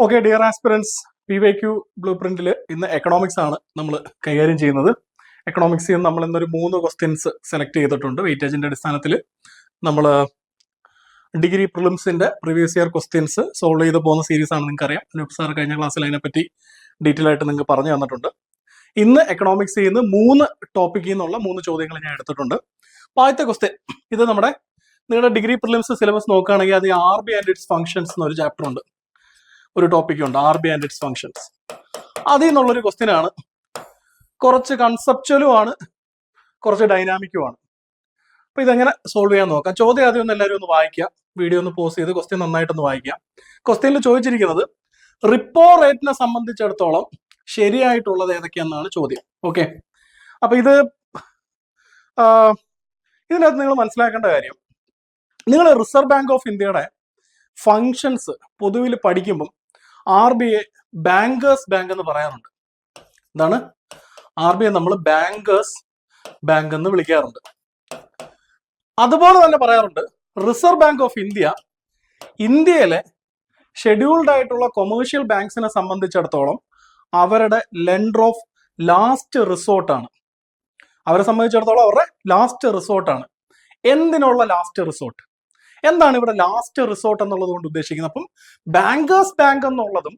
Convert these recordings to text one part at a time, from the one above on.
Okay dear aspirants, PYQ blue പ്രിന്റിൽ ഇന്ന് economics ആണ് നമ്മൾ കൈകാര്യം ചെയ്യുന്നത്. എക്കണോമിക്സിൽ നിന്ന് നമ്മൾ ഇന്നൊരു 3 ക്വസ്റ്റ്യൻസ് സെലക്ട് ചെയ്തിട്ടുണ്ട്. വെയിറ്റേജിന്റെ അടിസ്ഥാനത്തിൽ നമ്മൾ ഡിഗ്രി പ്രിലിംസിന്റെ പ്രീവിയസ് ഇയർ ക്വസ്റ്റ്യൻസ് സോൾവ് ചെയ്ത് പോകുന്ന സീരീസ് ആണ്. നിങ്ങൾക്ക് അറിയാം, അനൂപ് സാർ കഴിഞ്ഞ ക്ലാസ്സിൽ അതിനെപ്പറ്റി ഡീറ്റെയിൽ ആയിട്ട് നിങ്ങൾക്ക് പറഞ്ഞു തന്നിട്ടുണ്ട്. ഇന്ന് എക്കണോമിക്സിൽ നിന്ന് 3 ടോപ്പിക്കിൽ നിന്നുള്ള 3 ചോദ്യങ്ങൾ ഞാൻ എടുത്തിട്ടുണ്ട്. അപ്പോൾ ആദ്യത്തെ ക്വസ്റ്റ്യൻ, ഇത് നമ്മുടെ നിങ്ങളുടെ ഡിഗ്രി പ്രിലിംസ് സിലബസ് നോക്കുകയാണെങ്കിൽ അത് RB ആൻഡ് ഇറ്റ്സ് ഫംഗ്ഷൻസ് എന്നൊരു ചാപ്റ്റർ ഉണ്ട്, ഒരു ടോപ്പിക് ഉണ്ട്, RB ആൻഡ് ഇറ്റ്സ് ഫംഗ്ഷൻസ്. അതിൽ നിന്നുള്ളൊരു ക്വസ്റ്റ്യൻ ആണ്. കുറച്ച് കൺസെപ്ച്വലും ആണ്, കുറച്ച് ഡൈനാമിക്കും ആണ്. അപ്പൊ ഇതെങ്ങനെ സോൾവ് ചെയ്യാൻ നോക്കാം. ചോദ്യം ആദ്യം ഒന്ന് എല്ലാവരും ഒന്ന് വായിക്കുക, വീഡിയോ ഒന്ന് പോസ് ചെയ്ത് ക്വസ്റ്റ്യൻ നന്നായിട്ടൊന്ന് വായിക്കാം. ക്വസ്റ്റ്യനിൽ ചോദിച്ചിരിക്കുന്നത് റിപ്പോ റേറ്റിനെ സംബന്ധിച്ചിടത്തോളം ശരിയായിട്ടുള്ളത് ഏതൊക്കെയെന്നാണ് ചോദ്യം. ഓക്കെ, അപ്പൊ ഇതിനകത്ത് നിങ്ങൾ മനസ്സിലാക്കേണ്ട കാര്യം, നിങ്ങൾ റിസർവ് ബാങ്ക് ഓഫ് ഇന്ത്യയുടെ ഫങ്ഷൻസ് പൊതുവിൽ പഠിക്കുമ്പം RBI ബാങ്കേഴ്സ് ബാങ്ക് എന്ന് പറയാറുണ്ട്. എന്താണ് RBI നമ്മൾ ബാങ്കേഴ്സ് ബാങ്ക് എന്ന് വിളിക്കാറുണ്ട്. അതുപോലെ തന്നെ പറയാറുണ്ട് റിസർവ് ബാങ്ക് ഓഫ് ഇന്ത്യയിലെ ഷെഡ്യൂൾഡ് ആയിട്ടുള്ള കൊമേഴ്ഷ്യൽ ബാങ്ക്സിനെ സംബന്ധിച്ചിടത്തോളം അവരുടെ ലെൻഡർ ഓഫ് ലാസ്റ്റ് റിസോർട്ടാണ്. അവരെ സംബന്ധിച്ചിടത്തോളം അവരുടെ ലാസ്റ്റ് റിസോർട്ടാണ്. എന്തിനുള്ള ലാസ്റ്റ് റിസോർട്ട്? എന്താണ് ഇവിടെ ലാസ്റ്റ് റിസോർട്ട് എന്നുള്ളത് കൊണ്ട് ഉദ്ദേശിക്കുന്നത്? അപ്പം ബാങ്കേഴ്സ് ബാങ്ക് എന്നുള്ളതും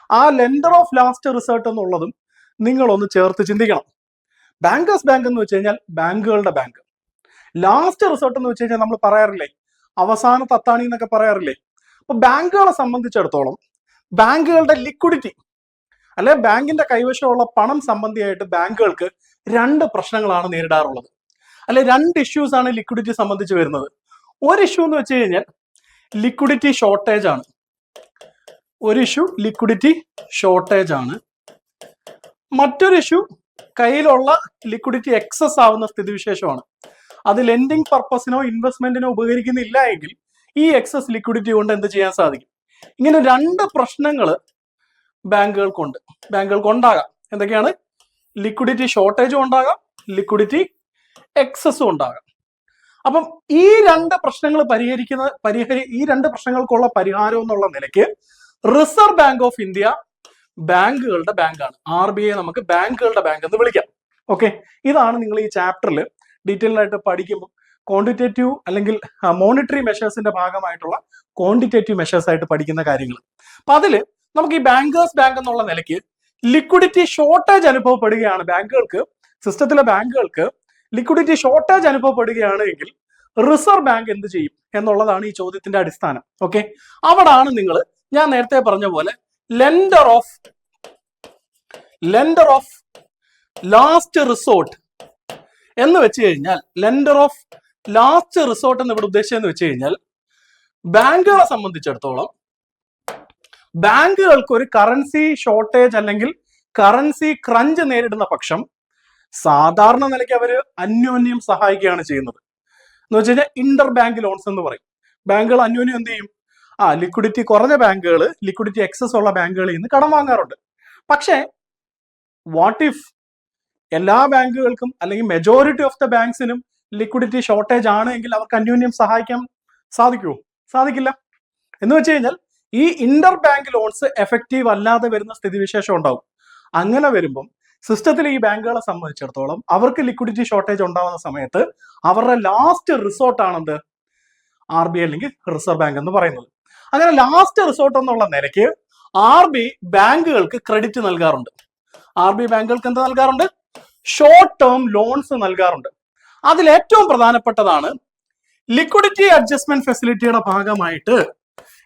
ആ ലെൻഡർ ഓഫ് ലാസ്റ്റ് റിസോർട്ട് എന്നുള്ളതും നിങ്ങളൊന്ന് ചേർത്ത് ചിന്തിക്കണം. ബാങ്കേഴ്സ് ബാങ്ക് എന്ന് വെച്ച് കഴിഞ്ഞാൽ ബാങ്കുകളുടെ ബാങ്ക്. ലാസ്റ്റ് റിസോർട്ട് എന്ന് വെച്ച് കഴിഞ്ഞാൽ നമ്മൾ പറയാറില്ലേ, അവസാന തത്താണി എന്നൊക്കെ പറയാറില്ലേ. അപ്പൊ ബാങ്കുകളെ സംബന്ധിച്ചിടത്തോളം ബാങ്കുകളുടെ ലിക്വിഡിറ്റി അല്ലെ ബാങ്കിന്റെ കൈവശമുള്ള പണം സംബന്ധിയായിട്ട് ബാങ്കുകൾക്ക് 2 പ്രശ്നങ്ങളാണ് നേരിടാറുള്ളത്. അല്ലെ 2 ഇഷ്യൂസ് ആണ് ലിക്വിഡിറ്റി സംബന്ധിച്ച് വരുന്നത്. ഒരു ഇഷ്യൂ എന്ന് വെച്ച് കഴിഞ്ഞാൽ ലിക്വിഡിറ്റി ഷോർട്ടേജ് ആണ്. ഒരു ഇഷ്യൂ ലിക്വിഡിറ്റി ഷോർട്ടേജ് ആണ്. മറ്റൊരു ഇഷ്യൂ കയ്യിലുള്ള ലിക്വിഡിറ്റി എക്സസ് ആവുന്ന സ്ഥിതിവിശേഷമാണ്. അത് ലെൻഡിങ് പർപ്പസിനോ ഇൻവെസ്റ്റ്മെന്റിനോ ഉപകരിക്കുന്നില്ല എങ്കിൽ ഈ എക്സസ് ലിക്വിഡിറ്റി കൊണ്ട് എന്ത് ചെയ്യാൻ സാധിക്കും? ഇങ്ങനെ 2 പ്രശ്നങ്ങൾ ബാങ്കുകൾക്കുണ്ടാകാം. എന്തൊക്കെയാണ്? ലിക്വിഡിറ്റി ഷോർട്ടേജും ഉണ്ടാകാം, ലിക്വിഡിറ്റി എക്സസും ഉണ്ടാകാം. അപ്പം ഈ 2 പ്രശ്നങ്ങൾ ഈ 2 പ്രശ്നങ്ങൾക്കുള്ള പരിഹാരം എന്നുള്ള നിലയ്ക്ക് റിസർവ് ബാങ്ക് ഓഫ് ഇന്ത്യ ബാങ്കുകളുടെ ബാങ്കാണ്. RBI നമുക്ക് ബാങ്കുകളുടെ ബാങ്ക് എന്ന് വിളിക്കാം. ഓക്കെ, ഇതാണ് നിങ്ങൾ ഈ ചാപ്റ്ററിൽ ഡീറ്റെയിൽ ആയിട്ട് പഠിക്കുമ്പോൾ ക്വാണ്ടിറ്റേറ്റീവ് അല്ലെങ്കിൽ മോണിറ്ററി മെഷേഴ്സിന്റെ ഭാഗമായിട്ടുള്ള ക്വാണ്ടിറ്റേറ്റീവ് മെഷേഴ്സ് ആയിട്ട് പഠിക്കുന്ന കാര്യങ്ങൾ. അപ്പൊ അതിൽ നമുക്ക് ഈ ബാങ്കേഴ്സ് ബാങ്ക് എന്നുള്ള നിലയ്ക്ക് ലിക്വിഡിറ്റി ഷോർട്ടേജ് അനുഭവപ്പെടുകയാണ്, സിസ്റ്റത്തിലെ ബാങ്കുകൾക്ക് ലിക്വിഡിറ്റി ഷോർട്ടേജ് അനുഭവപ്പെടുകയാണ് എങ്കിൽ റിസർവ് ബാങ്ക് എന്ത് ചെയ്യും എന്നുള്ളതാണ് ഈ ചോദ്യത്തിന്റെ അടിസ്ഥാനം. ഓക്കെ, അവിടാണ് നിങ്ങൾ ഞാൻ നേരത്തെ പറഞ്ഞ പോലെ ലെൻഡർ ഓഫ് ലാസ്റ്റ് റിസോർട്ട് എന്ന് വെച്ച് കഴിഞ്ഞാൽ, ലെൻഡർ ഓഫ് ലാസ്റ്റ് റിസോർട്ട് എന്ന് ഇവിടെ ഉദ്ദേശിച്ചെന്ന് വെച്ച് കഴിഞ്ഞാൽ, ബാങ്കുകളെ സംബന്ധിച്ചിടത്തോളം ബാങ്കുകൾക്ക് ഒരു കറൻസി ഷോർട്ടേജ് അല്ലെങ്കിൽ കറൻസി ക്രഞ്ച് നേരിടുന്ന പക്ഷം സാധാരണ നിലയ്ക്ക് അവര് അന്യോന്യം സഹായിക്കുകയാണ് ചെയ്യുന്നത്. എന്ന് വെച്ച് കഴിഞ്ഞാൽ ഇന്റർ ബാങ്ക് ലോൺസ് എന്ന് പറയും. ബാങ്കുകൾ അന്യോന്യം എന്ത് ചെയ്യും? ലിക്വിഡിറ്റി കുറഞ്ഞ ബാങ്കുകൾ ലിക്വിഡിറ്റി എക്സസ് ഉള്ള ബാങ്കുകളിൽ നിന്ന് കടം വാങ്ങാറുണ്ട്. പക്ഷേ വാട്ട് ഇഫ് എല്ലാ ബാങ്കുകൾക്കും അല്ലെങ്കിൽ മെജോറിറ്റി ഓഫ് ദ ബാങ്ക്സിനും ലിക്വിഡിറ്റി ഷോർട്ടേജ് ആണ് എങ്കിൽ അവർക്ക് അന്യോന്യം സഹായിക്കാൻ സാധിക്കുമോ? സാധിക്കില്ല. എന്ന് വെച്ച് കഴിഞ്ഞാൽ ഈ ഇന്റർ ബാങ്ക് ലോൺസ് എഫക്റ്റീവ് അല്ലാതെ വരുന്ന സ്ഥിതിവിശേഷം ഉണ്ടാവും. അങ്ങനെ വരുമ്പം സിസ്റ്റത്തിൽ ഈ ബാങ്കുകളെ സംബന്ധിച്ചിടത്തോളം അവർക്ക് ലിക്വിഡിറ്റി ഷോർട്ടേജ് ഉണ്ടാവുന്ന സമയത്ത് അവരുടെ ലാസ്റ്റ് റിസോർട്ട് ആണെന്ത്? RBI അല്ലെങ്കിൽ റിസർവ് ബാങ്ക് എന്ന് പറയുന്നത്. അങ്ങനെ ലാസ്റ്റ് റിസോർട്ട് എന്നുള്ള നിലയ്ക്ക് RBI ബാങ്കുകൾക്ക് ക്രെഡിറ്റ് നൽകാറുണ്ട്. RBI ബാങ്കുകൾക്ക് എന്ത് നൽകാറുണ്ട്? ഷോർട്ട് ടേം ലോൺസ് നൽകാറുണ്ട്. അതിൽ ഏറ്റവും പ്രധാനപ്പെട്ടതാണ് ലിക്വിഡിറ്റി അഡ്ജസ്റ്റ്മെന്റ് ഫെസിലിറ്റിയുടെ ഭാഗമായിട്ട്.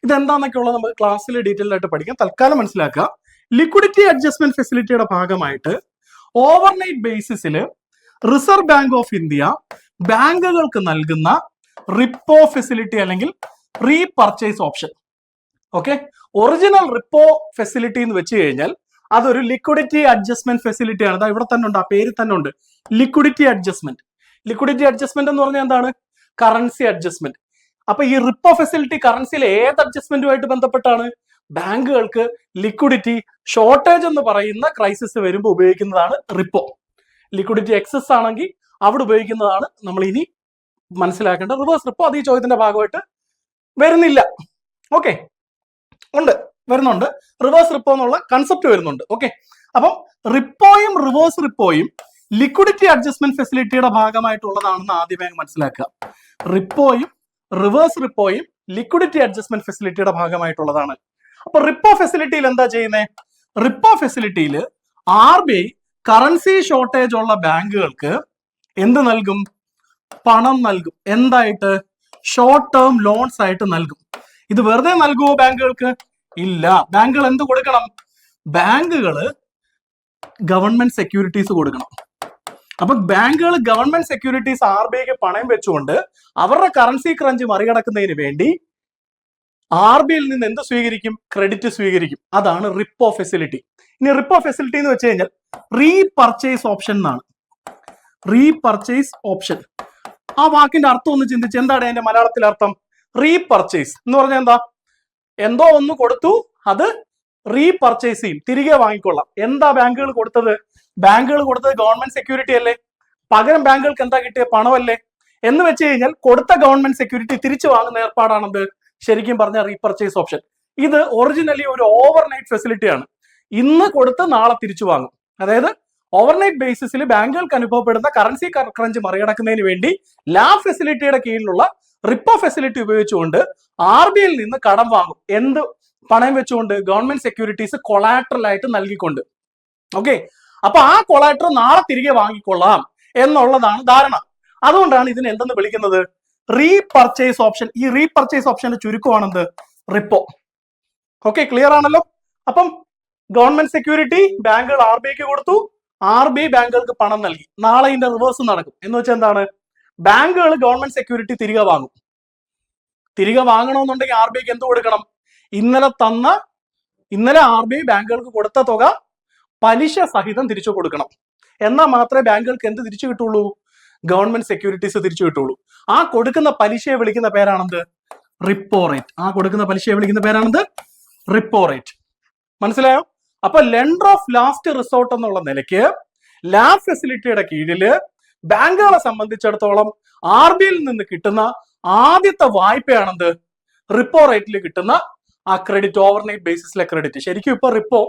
ഇതെന്താന്നൊക്കെ ഉള്ളത് നമുക്ക് ക്ലാസ്സിൽ ഡീറ്റെയിൽ ആയിട്ട് പഠിക്കാം. തൽക്കാലം മനസ്സിലാക്കുക, ലിക്വിഡിറ്റി അഡ്ജസ്റ്റ്മെന്റ് ഫെസിലിറ്റിയുടെ ഭാഗമായിട്ട് ഓവർനൈറ്റ് ബേസിസിൽ റിസർവ് ബാങ്ക് ഓഫ് ഇന്ത്യ ബാങ്കുകൾക്ക് നൽകുന്ന റിപ്പോ ഫെസിലിറ്റി അല്ലെങ്കിൽ repurchase option. Okay, original repo facility എന്ന് വെച്ച് കഴിഞ്ഞാൽ അതൊരു ലിക്വിഡിറ്റി അഡ്ജസ്റ്റ്മെന്റ് ഫെസിലിറ്റി ആണ്. അതാ ഇവിടെ തന്നെ ഉണ്ട്, ആ പേര് തന്നെ ഉണ്ട്, ലിക്വിഡിറ്റി അഡ്ജസ്റ്റ്മെന്റ്. ലിക്വിഡിറ്റി അഡ്ജസ്റ്റ്മെന്റ് എന്ന് പറഞ്ഞാൽ എന്താണ്? Currency adjustment. അപ്പൊ ഈ റിപ്പോ ഫെസിലിറ്റി കറൻസിയിലെ ഏത് അഡ്ജസ്റ്റ്മെന്റുമായിട്ട് ബന്ധപ്പെട്ടാണ്? ബാങ്കുകൾക്ക് ലിക്വിഡിറ്റി ഷോർട്ടേജ് എന്ന് പറയുന്ന ക്രൈസിസ് വരുമ്പോൾ ഉപയോഗിക്കുന്നതാണ് റിപ്പോ. ലിക്വിഡിറ്റി എക്സസ് ആണെങ്കിൽ അവിടെ ഉപയോഗിക്കുന്നതാണ് നമ്മൾ ഇനി മനസ്സിലാക്കേണ്ട റിവേഴ്സ് റിപ്പോ. അത് ഈ ചോദ്യത്തിന്റെ ഭാഗമായിട്ട് വരുന്നില്ല. ഓക്കെ, ഉണ്ട്. വരുന്നുണ്ട്, റിവേഴ്സ് റിപ്പോ എന്നുള്ള കൺസെപ്റ്റ് വരുന്നുണ്ട്. ഓക്കെ, അപ്പം റിപ്പോയും റിവേഴ്സ് റിപ്പോയും ലിക്വിഡിറ്റി അഡ്ജസ്റ്റ്മെന്റ് ഫെസിലിറ്റിയുടെ ഭാഗമായിട്ടുള്ളതാണെന്ന് ആദ്യമേ മനസ്സിലാക്കുക. റിപ്പോയും റിവേഴ്സ് റിപ്പോയും ലിക്വിഡിറ്റി അഡ്ജസ്റ്റ്മെന്റ് ഫെസിലിറ്റിയുടെ ഭാഗമായിട്ടുള്ളതാണ്. അപ്പൊ റിപ്പോ ഫെസിലിറ്റിയിൽ എന്താ ചെയ്യുന്നത്? റിപ്പോ ഫെസിലിറ്റിയിൽ RBI കറൻസി ഷോർട്ടേജ് ഉള്ള ബാങ്കുകൾക്ക് എന്ത് നൽകും? പണം നൽകും. എന്തായിട്ട്? ഷോർട്ട് ടേം ലോൺസ് ആയിട്ട് നൽകും. ഇത് വെറുതെ നൽകുമോ ബാങ്കുകൾക്ക്? ഇല്ല. ബാങ്കുകൾ എന്ത് കൊടുക്കണം? ബാങ്കുകള് ഗവൺമെന്റ് സെക്യൂരിറ്റീസ് കൊടുക്കണം. അപ്പൊ ബാങ്കുകൾ ഗവൺമെന്റ് സെക്യൂരിറ്റീസ് RBIക്ക് പണയം വെച്ചുകൊണ്ട് അവരുടെ കറൻസി ക്രഞ്ച് മറികടക്കുന്നതിന് വേണ്ടി RBIയിൽ നിന്ന് എന്ത് സ്വീകരിക്കും? ക്രെഡിറ്റ് സ്വീകരിക്കും. അതാണ് റിപ്പോ ഫെസിലിറ്റി. ഇനി റിപ്പോ ഫെസിലിറ്റി എന്ന് വെച്ച് കഴിഞ്ഞാൽ റീപർച്ചേസ് ഓപ്ഷൻ എന്നാണ്. റീപർച്ചേസ് ഓപ്ഷൻ, ആ വാക്കിന്റെ അർത്ഥം ഒന്ന് ചിന്തിച്ച്. എന്താണ് അതിന്റെ മലയാളത്തിലെ അർത്ഥം? റീപർച്ചേസ് എന്ന് പറഞ്ഞാൽ എന്താ? എന്തോ ഒന്ന് കൊടുത്തു, അത് റീപർച്ചേസ് ചെയ്യും, തിരികെ വാങ്ങിക്കൊള്ളാം. എന്താ ബാങ്കുകൾ കൊടുത്തത്? ബാങ്കുകൾ കൊടുത്തത് ഗവൺമെന്റ് സെക്യൂരിറ്റി അല്ലേ? പകരം ബാങ്കുകൾക്ക് എന്താ കിട്ടിയ? പണമല്ലേ? എന്ന് വെച്ച് കഴിഞ്ഞാൽ കൊടുത്ത ഗവൺമെന്റ് സെക്യൂരിറ്റി തിരിച്ചു വാങ്ങുന്ന ഏർപ്പാടാണത് ശരിക്കും പറഞ്ഞ റീപർച്ചേസ് ഓപ്ഷൻ. ഇത് ഒറിജിനലി ഒരു ഓവർനൈറ്റ് ഫെസിലിറ്റിയാണ്. ഇന്ന് കൊടുത്ത് നാളെ തിരിച്ചു വാങ്ങും. അതായത് ഓവർനൈറ്റ് ബേസിസിൽ ബാങ്കുകൾക്ക് അനുഭവപ്പെടുന്ന കറൻസി ക്രഞ്ച് മറികടക്കുന്നതിന് വേണ്ടി ലാബ് ഫെസിലിറ്റിയുടെ കീഴിലുള്ള റിപ്പോ ഫെസിലിറ്റി ഉപയോഗിച്ചുകൊണ്ട് RBIയിൽ നിന്ന് കടം വാങ്ങും. എന്ത് പണയം വെച്ചുകൊണ്ട്? ഗവൺമെന്റ് സെക്യൂരിറ്റീസ് കൊളാട്രൽ ആയിട്ട് നൽകിക്കൊണ്ട്. ഓക്കെ, അപ്പൊ ആ കൊളാട്രൽ നാളെ തിരികെ വാങ്ങിക്കൊള്ളാം എന്നുള്ളതാണ് ധാരണ. അതുകൊണ്ടാണ് ഇതിന് എന്തെന്ന് വിളിക്കുന്നത്? Repurchase option. ഈ റീപർച്ചേസ് ഓപ്ഷന്റെ ചുരുക്കമാണെന്ത്? റിപ്പോ. ഓക്കെ, ക്ലിയർ ആണല്ലോ? അപ്പം ഗവൺമെന്റ് സെക്യൂരിറ്റി ബാങ്കുകൾ RBIക്ക് കൊടുത്തു, RBI ബാങ്കുകൾക്ക് പണം നൽകി. നാളെ ഇതിന്റെ റിവേഴ്സ് നടക്കും. എന്ന് വെച്ചാൽ എന്താണ്? ബാങ്കുകൾ ഗവൺമെന്റ് സെക്യൂരിറ്റി തിരികെ വാങ്ങും. തിരികെ വാങ്ങണമെന്നുണ്ടെങ്കിൽ RBIക്ക് എന്ത് കൊടുക്കണം? ഇന്നലെ RBI ബാങ്കുകൾക്ക് കൊടുത്ത തുക പലിശ സഹിതം തിരിച്ചു കൊടുക്കണം. എന്നാൽ മാത്രമേ ബാങ്കുകൾക്ക് എന്ത് തിരിച്ചു കിട്ടുള്ളൂ? ഗവൺമെന്റ് സെക്യൂരിറ്റീസ് തിരിച്ചു കിട്ടുള്ളൂ. ആ കൊടുക്കുന്ന പലിശയെ വിളിക്കുന്ന പേരാണെന്ത്? Repo rate. ആ കൊടുക്കുന്ന പലിശയെ വിളിക്കുന്ന പേരാണെന്ത്? Repo rate. മനസ്സിലായോ? അപ്പൊ ലെൻഡർ ഓഫ് ലാസ്റ്റ് റിസോർട്ട് എന്നുള്ള നിലയ്ക്ക് ലാബ് ഫെസിലിറ്റിയുടെ കീഴില് ബാങ്കുകളെ സംബന്ധിച്ചിടത്തോളം RBIയിൽ നിന്ന് കിട്ടുന്ന ആദ്യത്തെ വായ്പയാണെന്ത്? റിപ്പോ റേറ്റിൽ കിട്ടുന്ന ആ ക്രെഡിറ്റ്, ഓവർനൈറ്റ് ബേസിസിലെ ക്രെഡിറ്റ്. ശരിക്കും ഇപ്പൊ റിപ്പോ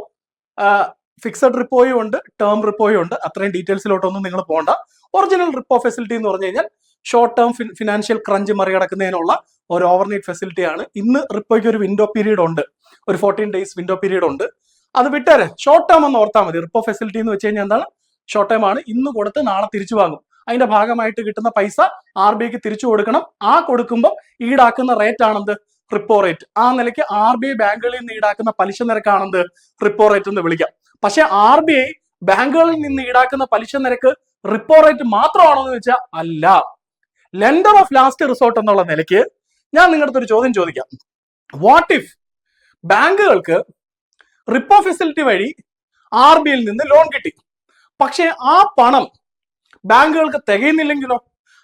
ഫിക്സഡ് റിപ്പോയും ഉണ്ട്, ടേം റിപ്പോയും ഉണ്ട്. അത്രയും ഡീറ്റെയിൽസിലോട്ടൊന്നും നിങ്ങൾ പോകണ്ട. ഒറിജിനൽ റിപ്പോ ഫെസിലിറ്റി എന്ന് പറഞ്ഞു കഴിഞ്ഞാൽ ഷോർട്ട് ടേം ഫിനാൻഷ്യൽ ക്രഞ്ച് മറികടക്കുന്നതിനുള്ള ഒരു ഓവർനൈറ്റ് ഫെസിലിറ്റിയാണ്. ഇന്ന് റിപ്പോയ്ക്ക് ഒരു വിൻഡോ പീരീഡ് ഉണ്ട്, ഒരു 14 days വിൻഡോ പീരീഡ് ഉണ്ട്. അത് വിട്ടേരെ, ഷോർട്ട് ടേം എന്ന് ഓർത്താൽ മതി. റിപ്പോ ഫെസിലിറ്റി എന്ന് വെച്ച് കഴിഞ്ഞാൽ എന്താണ്? ഷോർട്ട് ടേം ആണ്. ഇന്ന് കൊടുത്ത് നാളെ തിരിച്ചു വാങ്ങും. അതിന്റെ ഭാഗമായിട്ട് കിട്ടുന്ന പൈസ RBIക്ക് തിരിച്ചു കൊടുക്കണം. ആ കൊടുക്കുമ്പോൾ ഈടാക്കുന്ന റേറ്റ് ആണെന്ത്? Repo rate. ആ നിലയ്ക്ക് RBI ബാങ്കുകളിൽ നിന്ന് ഈടാക്കുന്ന പലിശ നിരക്കാണെന്ത്? റിപ്പോ റേറ്റ് എന്ന് വിളിക്കാം. പക്ഷെ RBI ബാങ്കുകളിൽ നിന്ന് ഈടാക്കുന്ന പലിശ നിരക്ക് റിപ്പോ റേറ്റ് മാത്രമാണോ എന്ന് വെച്ചാൽ അല്ല. ലെൻഡർ ഓഫ് ലാസ്റ്റ് റിസോർട്ട് എന്നുള്ള നിലയ്ക്ക് ഞാൻ നിങ്ങളുടെ ഒരു ചോദ്യം ചോദിക്കാം. വാട്ട് ഇഫ് ബാങ്കുകൾക്ക് റിപ്പോ ഫെസിലിറ്റി വഴി RBIയിൽ നിന്ന് ലോൺ കിട്ടി, പക്ഷെ ആ പണം ബാങ്കുകൾക്ക് തികയുന്നില്ലെങ്കിലോ,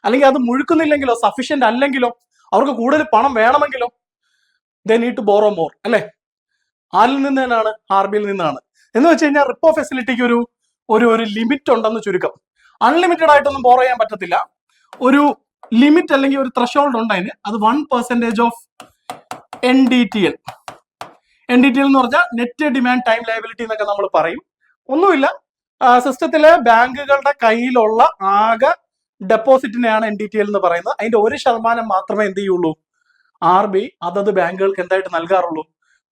അല്ലെങ്കിൽ അത് മുഴുക്കുന്നില്ലെങ്കിലോ, സഫീഷ്യന്റ് അല്ലെങ്കിലോ, അവർക്ക് കൂടുതൽ പണം വേണമെങ്കിലോ? They need to borrow more, അല്ലെ? ആരിൽ നിന്ന് തന്നെയാണ്? RBIയിൽ നിന്നാണ്. എന്ന് വെച്ച് കഴിഞ്ഞാൽ റിപ്പോ ഫെസിലിറ്റിക്ക് ഒരു ലിമിറ്റ് ഉണ്ടെന്ന് ചുരുക്കം. അൺലിമിറ്റഡ് ആയിട്ടൊന്നും ബോറോ ചെയ്യാൻ പറ്റത്തില്ല. ഒരു ലിമിറ്റ് അല്ലെങ്കിൽ ഒരു ത്രഷോൾഡ് ഉണ്ട് അതിന്. അത് 1% ഓഫ് NDTL. NDTL എന്ന് പറഞ്ഞാൽ നെറ്റ് ഡിമാൻഡ് ടൈം ലയബിലിറ്റി എന്നൊക്കെ നമ്മൾ പറയും. ഒന്നുമില്ല, സിസ്റ്റത്തിലെ ബാങ്കുകളുടെ കയ്യിലുള്ള ആകെ ഡെപ്പോസിറ്റിനെയാണ് NDTL എന്ന് പറയുന്നത്. അതിന്റെ 1% മാത്രമേ എന്ത് ചെയ്യുള്ളൂ? RBI അതത് ബാങ്കുകൾക്ക് എന്തായിട്ട് നൽകാറുള്ളൂ?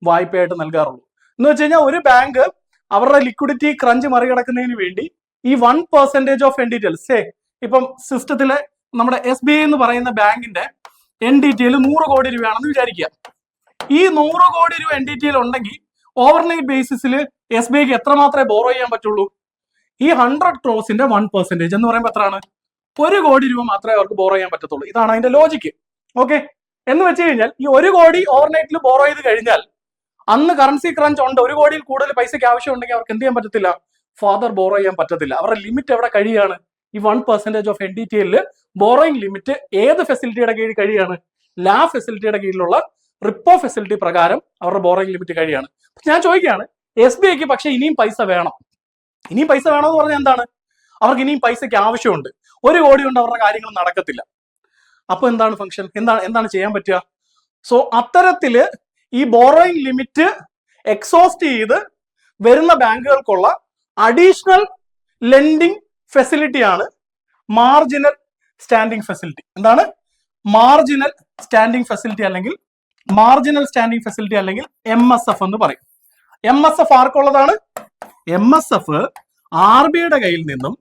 വായ്പയായിട്ട് നൽകാറുള്ളൂ. എന്ന് വെച്ച് കഴിഞ്ഞാൽ ഒരു ബാങ്ക് അവരുടെ ലിക്വിഡിറ്റി ക്രഞ്ച് മറികടക്കുന്നതിന് വേണ്ടി ഈ 1% ഓഫ് NDTL, ഇപ്പം സിസ്റ്റത്തിലെ നമ്മുടെ SBI എന്ന് പറയുന്ന ബാങ്കിന്റെ NDTL 100 കോടി രൂപയാണെന്ന് വിചാരിക്കുക. ഈ 100 കോടി രൂപ NDTL ഉണ്ടെങ്കിൽ ഓവർനൈറ്റ് ബേസിസിൽ SBIക്ക് എത്ര മാത്രമേ ബോറോ ചെയ്യാൻ പറ്റുള്ളൂ? ഈ 100 crores-ന്റെ 1% എന്ന് പറയുമ്പോൾ എത്രയാണ്? 1 കോടി രൂപ മാത്രമേ അവർക്ക് ബോറോ ചെയ്യാൻ പറ്റത്തുള്ളൂ. ഇതാണ് അതിന്റെ ലോജിക്ക്. ഓക്കെ, എന്ന് വെച്ച് കഴിഞ്ഞാൽ ഈ 1 കോടി ഓവർനൈറ്റിൽ ബോറോ ചെയ്ത് കഴിഞ്ഞാൽ അന്ന് കറൻസി ക്രഞ്ച് ഉണ്ട്, 1 കോടിയിൽ കൂടുതൽ പൈസയ്ക്ക് ആവശ്യം ഉണ്ടെങ്കിൽ അവർക്ക് എന്ത് ചെയ്യാൻ പറ്റത്തില്ല? ഫാദർ ബോറോ ചെയ്യാൻ പറ്റത്തില്ല. അവരുടെ ലിമിറ്റ് എവിടെ കഴിയാണ്? ഈ 1% ഓഫ് NDTL ബോറോയിങ് ലിമിറ്റ് ഏത് ഫെസിലിറ്റിയുടെ കീഴിൽ കഴിയാണ്? ലാബ് ഫെസിലിറ്റിയുടെ കീഴിലുള്ള റിപ്പോ ഫെസിലിറ്റി പ്രകാരം അവരുടെ ബോറോയിങ് ലിമിറ്റ് കഴിയാണ്. ഞാൻ ചോദിക്കുകയാണ്, SBIക്ക് പക്ഷെ ഇനിയും പൈസ വേണം. ഇനിയും പൈസ വേണമെന്ന് പറഞ്ഞാൽ എന്താണ്? അവർക്ക് ഇനിയും പൈസയ്ക്ക് ആവശ്യമുണ്ട്. 1 കോടി കൊണ്ട് അവരുടെ കാര്യങ്ങൾ നടക്കത്തില്ല. അപ്പൊ എന്താണ് ഫംഗ്ഷൻ? എന്താണ് ചെയ്യാൻ പറ്റുക? സോ അത്തരത്തില് ഈ ബോറോയിങ് ലിമിറ്റ് എക്സോസ്റ്റ് ചെയ്ത് വരുന്ന ബാങ്കുകൾക്കുള്ള അഡീഷണൽ ലെൻഡിങ് ഫെസിലിറ്റിയാണ് മാർജിനൽ സ്റ്റാൻഡിംഗ് ഫെസിലിറ്റി. എന്താണ് മാർജിനൽ സ്റ്റാൻഡിംഗ് ഫെസിലിറ്റി അല്ലെങ്കിൽ MSF എന്ന് പറയും. MSF ആർക്കുള്ളതാണ്? MSF RBIയുടെ കയ്യിൽ നിന്നും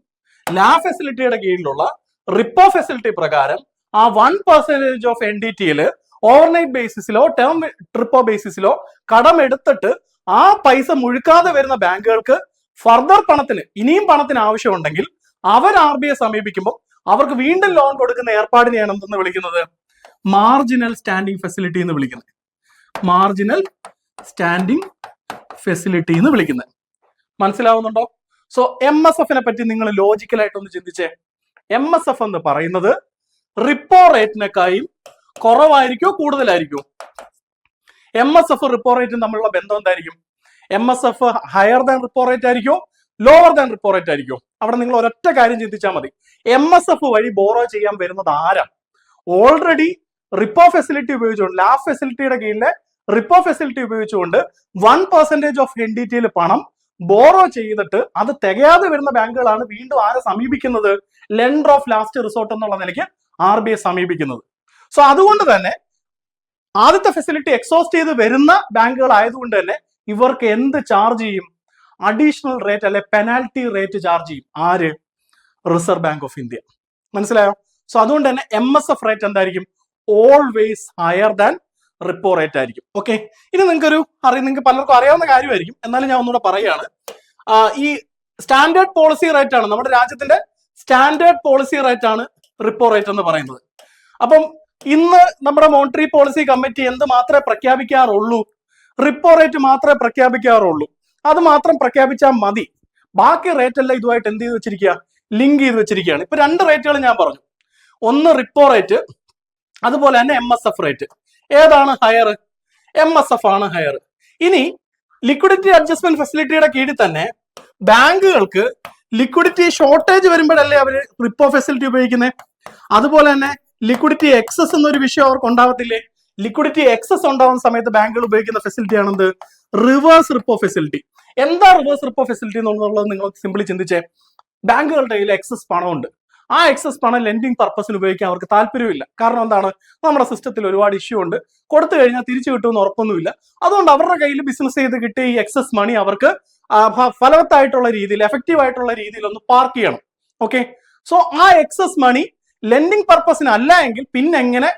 ലാ ഫെസിലിറ്റിയുടെ കീഴിലുള്ള റിപ്പോ ഫെസിലിറ്റി പ്രകാരം ആ 1% ഓഫ് NDTയിൽ ഓവർനൈറ്റ് ബേസിസിലോ ടേം ട്രിപ്പോ ബേസിസിലോ കടമെടുത്തിട്ട് ആ പൈസ മുഴുക്കാതെ വരുന്ന ബാങ്കുകൾക്ക് ഫർദർ ഇനിയും പണത്തിന് ആവശ്യമുണ്ടെങ്കിൽ അവർ RBIയെ സമീപിക്കുമ്പോൾ അവർക്ക് വീണ്ടും ലോൺ കൊടുക്കുന്ന ഏർപ്പാടിനെയാണ് എന്തെന്ന് വിളിക്കുന്നത്? മാർജിനൽ സ്റ്റാൻഡിംഗ് ഫെസിലിറ്റി എന്ന് വിളിക്കുന്നത്. മാർജിനൽ സ്റ്റാൻഡിംഗ് ഫെസിലിറ്റി എന്ന് വിളിക്കുന്നത്. മനസ്സിലാവുന്നുണ്ടോ? സോ MSFനെ പറ്റി നിങ്ങൾ ലോജിക്കലായിട്ടൊന്ന് ചിന്തിച്ചേ. MSF എന്ന് പറയുന്നത് റിപ്പോ റേറ്റിനെക്കാളും കുറവായിരിക്കോ കൂടുതലായിരിക്കോ? MSF റിപ്പോ റേറ്റും തമ്മിലുള്ള ബന്ധം എന്തായിരിക്കും? MSF higher than repo rate ആയിരിക്കോ ലോവർ ദാൻ റിപ്പോ റേറ്റ് ആയിരിക്കോ? അവിടെ നിങ്ങൾ ഒരൊറ്റ കാര്യം ചിന്തിച്ചാൽ മതി. MSF വഴി ബോറോ ചെയ്യാൻ വരുന്നത് ആരാ? ഓൾറെഡി റിപ്പോ ഫെസിലിറ്റി ഉപയോഗിച്ചുകൊണ്ട് ലാ ഫെസിലിറ്റിയുടെ കീഴിലെ റിപ്പോ ഫെസിലിറ്റി ഉപയോഗിച്ചുകൊണ്ട് 1% ഓഫ് NDTയിൽ പണം ബോറോ ചെയ്തിട്ട് അത് തികയാതെ വരുന്ന ബാങ്കുകളാണ് വീണ്ടും ആരെ സമീപിക്കുന്നത്? ലെൻഡർ ഓഫ് ലാസ്റ്റ് റിസോർട്ട് എന്നുള്ള നിലയ്ക്ക് RBIയെ സമീപിക്കുന്നത്. സോ അതുകൊണ്ട് തന്നെ ആദ്യത്തെ ഫെസിലിറ്റി എക്സോസ്റ്റ് ചെയ്ത് വരുന്ന ബാങ്കുകൾ ആയതുകൊണ്ട് തന്നെ ഇവർക്ക് എന്ത് ചാർജ് ചെയ്യും? അഡീഷണൽ റേറ്റ് അല്ലെ പെനാൽറ്റി റേറ്റ് ചാർജ് ചെയ്യും. ആര്? Reserve bank of India. മനസ്സിലായോ? സോ അതുകൊണ്ട് തന്നെ MSF റേറ്റ് എന്തായിരിക്കും? Always higher than repo rate ആയിരിക്കും. ഓക്കെ, ഇനി നിങ്ങൾക്ക് പലർക്കും അറിയാവുന്ന കാര്യമായിരിക്കും, എന്നാലും ഞാൻ ഒന്നുകൂടെ പറയുകയാണ്. ഈ സ്റ്റാൻഡേർഡ് പോളിസി റേറ്റ് ആണ് നമ്മുടെ രാജ്യത്തിന്റെ സ്റ്റാൻഡേർഡ് പോളിസി റേറ്റ് ആണ് റിപ്പോ റേറ്റ് എന്ന് പറയുന്നത്. അപ്പം ഇന്ന് നമ്മുടെ മോണിറ്ററി പോളിസി കമ്മിറ്റി എന്ത് മാത്രമേ പ്രഖ്യാപിക്കാറുള്ളൂ? റിപ്പോ റേറ്റ് മാത്രമേ പ്രഖ്യാപിക്കാറുള്ളൂ. അത് മാത്രം പ്രഖ്യാപിച്ചാൽ മതി. ബാക്കി റേറ്റ് എല്ലാം ഇതുമായിട്ട് എന്ത് ചെയ്ത് വെച്ചിരിക്കുക? ലിങ്ക് ചെയ്ത് വെച്ചിരിക്കുകയാണ്. ഇപ്പൊ 2 റേറ്റുകൾ ഞാൻ പറഞ്ഞു. ഒന്ന് റിപ്പോ റേറ്റ്, അതുപോലെ തന്നെ MSF റേറ്റ്. ഏതാണ് ഹയർ? MSF ആണ് ഹയർ. ഇനി ലിക്വിഡിറ്റി അഡ്ജസ്റ്റ്മെന്റ് ഫെസിലിറ്റിയുടെ കീഴിൽ തന്നെ ബാങ്കുകൾക്ക് ലിക്വിഡിറ്റി ഷോർട്ടേജ് വരുമ്പോഴല്ലേ അവര് റിപ്പോ ഫെസിലിറ്റി ഉപയോഗിക്കുന്നത്. അതുപോലെ തന്നെ ലിക്വിഡിറ്റി എക്സസ് എന്നൊരു വിഷയം അവർക്ക് ഉണ്ടാവത്തില്ലേ? ലിക്വിഡിറ്റി എക്സസ് ഉണ്ടാവുന്ന സമയത്ത് ബാങ്കുകൾ ഉപയോഗിക്കുന്ന ഫെസിലിറ്റി ആണെന്ത്? Reverse repo facility. എന്താ റിവേഴ്സ് റിപ്പോ ഫെസിലിറ്റി എന്നുള്ളത് നിങ്ങൾ സിംപിളി ചിന്തിച്ചേ. ബാങ്കുകളുടെ കയ്യിൽ എക്സസ് പണമുണ്ട്. ആ എക്സസ് പണം ലെൻഡിങ് പർപ്പസിന് ഉപയോഗിക്കാൻ അവർക്ക് താല്പര്യമില്ല. കാരണം എന്താണ്? നമ്മുടെ സിസ്റ്റത്തിൽ ഒരുപാട് ഇഷ്യൂ ഉണ്ട്. കൊടുത്തു കഴിഞ്ഞാൽ തിരിച്ചു കിട്ടുമെന്ന് ഉറപ്പൊന്നുമില്ല. അതുകൊണ്ട് അവരുടെ കയ്യിൽ ബിസിനസ് ചെയ്ത് കിട്ടിയ ഈ എക്സസ് മണി അവർക്ക് ഫലവത്തായിട്ടുള്ള രീതിയിൽ, എഫക്റ്റീവ് ആയിട്ടുള്ള രീതിയിൽ ഒന്ന് പാർക്ക് ചെയ്യണം. ഓക്കെ, സോ ആ എക്സസ് മണി ലെൻഡിങ് പർപ്പസിന് അല്ല എങ്കിൽ പിന്നെ എങ്ങനെ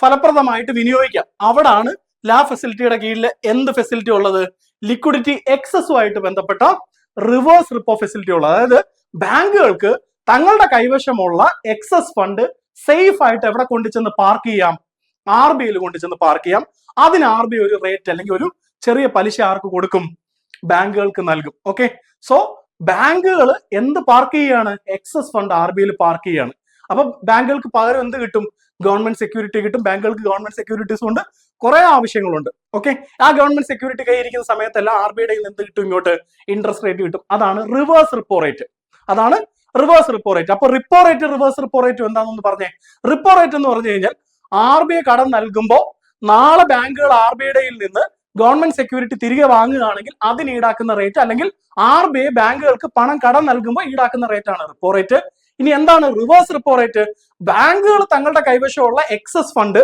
ഫലപ്രദമായിട്ട് വിനിയോഗിക്കാം? അവിടാണ് ലാ ഫെസിലിറ്റിയുടെ കീഴിൽ എന്ത് ഫെസിലിറ്റി ഉള്ളത്? ലിക്വിഡിറ്റി എക്സസുമായിട്ട് ബന്ധപ്പെട്ട റിവേഴ്സ് റിപ്പോ ഫെസിലിറ്റി ഉള്ളത്. അതായത് ബാങ്കുകൾക്ക് തങ്ങളുടെ കൈവശമുള്ള എക്സസ് ഫണ്ട് സേഫ് ആയിട്ട് എവിടെ കൊണ്ടുചെന്ന് പാർക്ക് ചെയ്യാം? RBIയിൽ കൊണ്ടുചെന്ന് പാർക്ക് ചെയ്യാം. അതിന് RBI ഒരു റേറ്റ് അല്ലെങ്കിൽ ഒരു ചെറിയ പലിശ ആർക്ക് കൊടുക്കും? ബാങ്കുകൾക്ക് നൽകും. ഓക്കെ, സോ ബാങ്കുകൾ എന്ത് പാർക്ക് ചെയ്യാണ്? എക്സസ് ഫണ്ട് RBIയിൽ പാർക്ക് ചെയ്യാണ്. അപ്പൊ ബാങ്കുകൾക്ക് പകരം എന്ത് കിട്ടും? ഗവൺമെന്റ് സെക്യൂരിറ്റി കിട്ടും. ബാങ്കുകൾക്ക് ഗവൺമെന്റ് സെക്യൂരിറ്റീസ് കൊണ്ട് കുറെ ആവശ്യങ്ങളുണ്ട്. ഓക്കെ, ആ ഗവൺമെന്റ് സെക്യൂരിറ്റി കയ്യിരിക്കുന്ന സമയത്തെല്ലാം RBIയുടെ എന്ത് കിട്ടും? ഇങ്ങോട്ട് ഇൻട്രസ്റ്റ് റേറ്റ് കിട്ടും. അതാണ് റിവേഴ്സ് റിപ്പോ റേറ്റ്. അതാണ് റിവേഴ്സ് റിപ്പോ റേറ്റ്. അപ്പൊ repo rate reverse repo rate എന്താണെന്ന് പറഞ്ഞേ. റിപ്പോ റേറ്റ് എന്ന് പറഞ്ഞു കഴിഞ്ഞാൽ RBI കടം നൽകുമ്പോൾ നാളെ ബാങ്കുകൾ RBIയുടെ നിന്ന് ഗവൺമെന്റ് സെക്യൂരിറ്റി തിരികെ വാങ്ങുകയാണെങ്കിൽ അതിന് ഈടാക്കുന്ന റേറ്റ്, അല്ലെങ്കിൽ RBI ബാങ്കുകൾക്ക് പണം കടം നൽകുമ്പോൾ ഈടാക്കുന്ന റേറ്റ് ആണ് റിപ്പോ റേറ്റ്. ഇനി എന്താണ് റിവേഴ്സ് റിപ്പോ റേറ്റ്? ബാങ്കുകൾ തങ്ങളുടെ കൈവശമുള്ള എക്സസ് ഫണ്ട്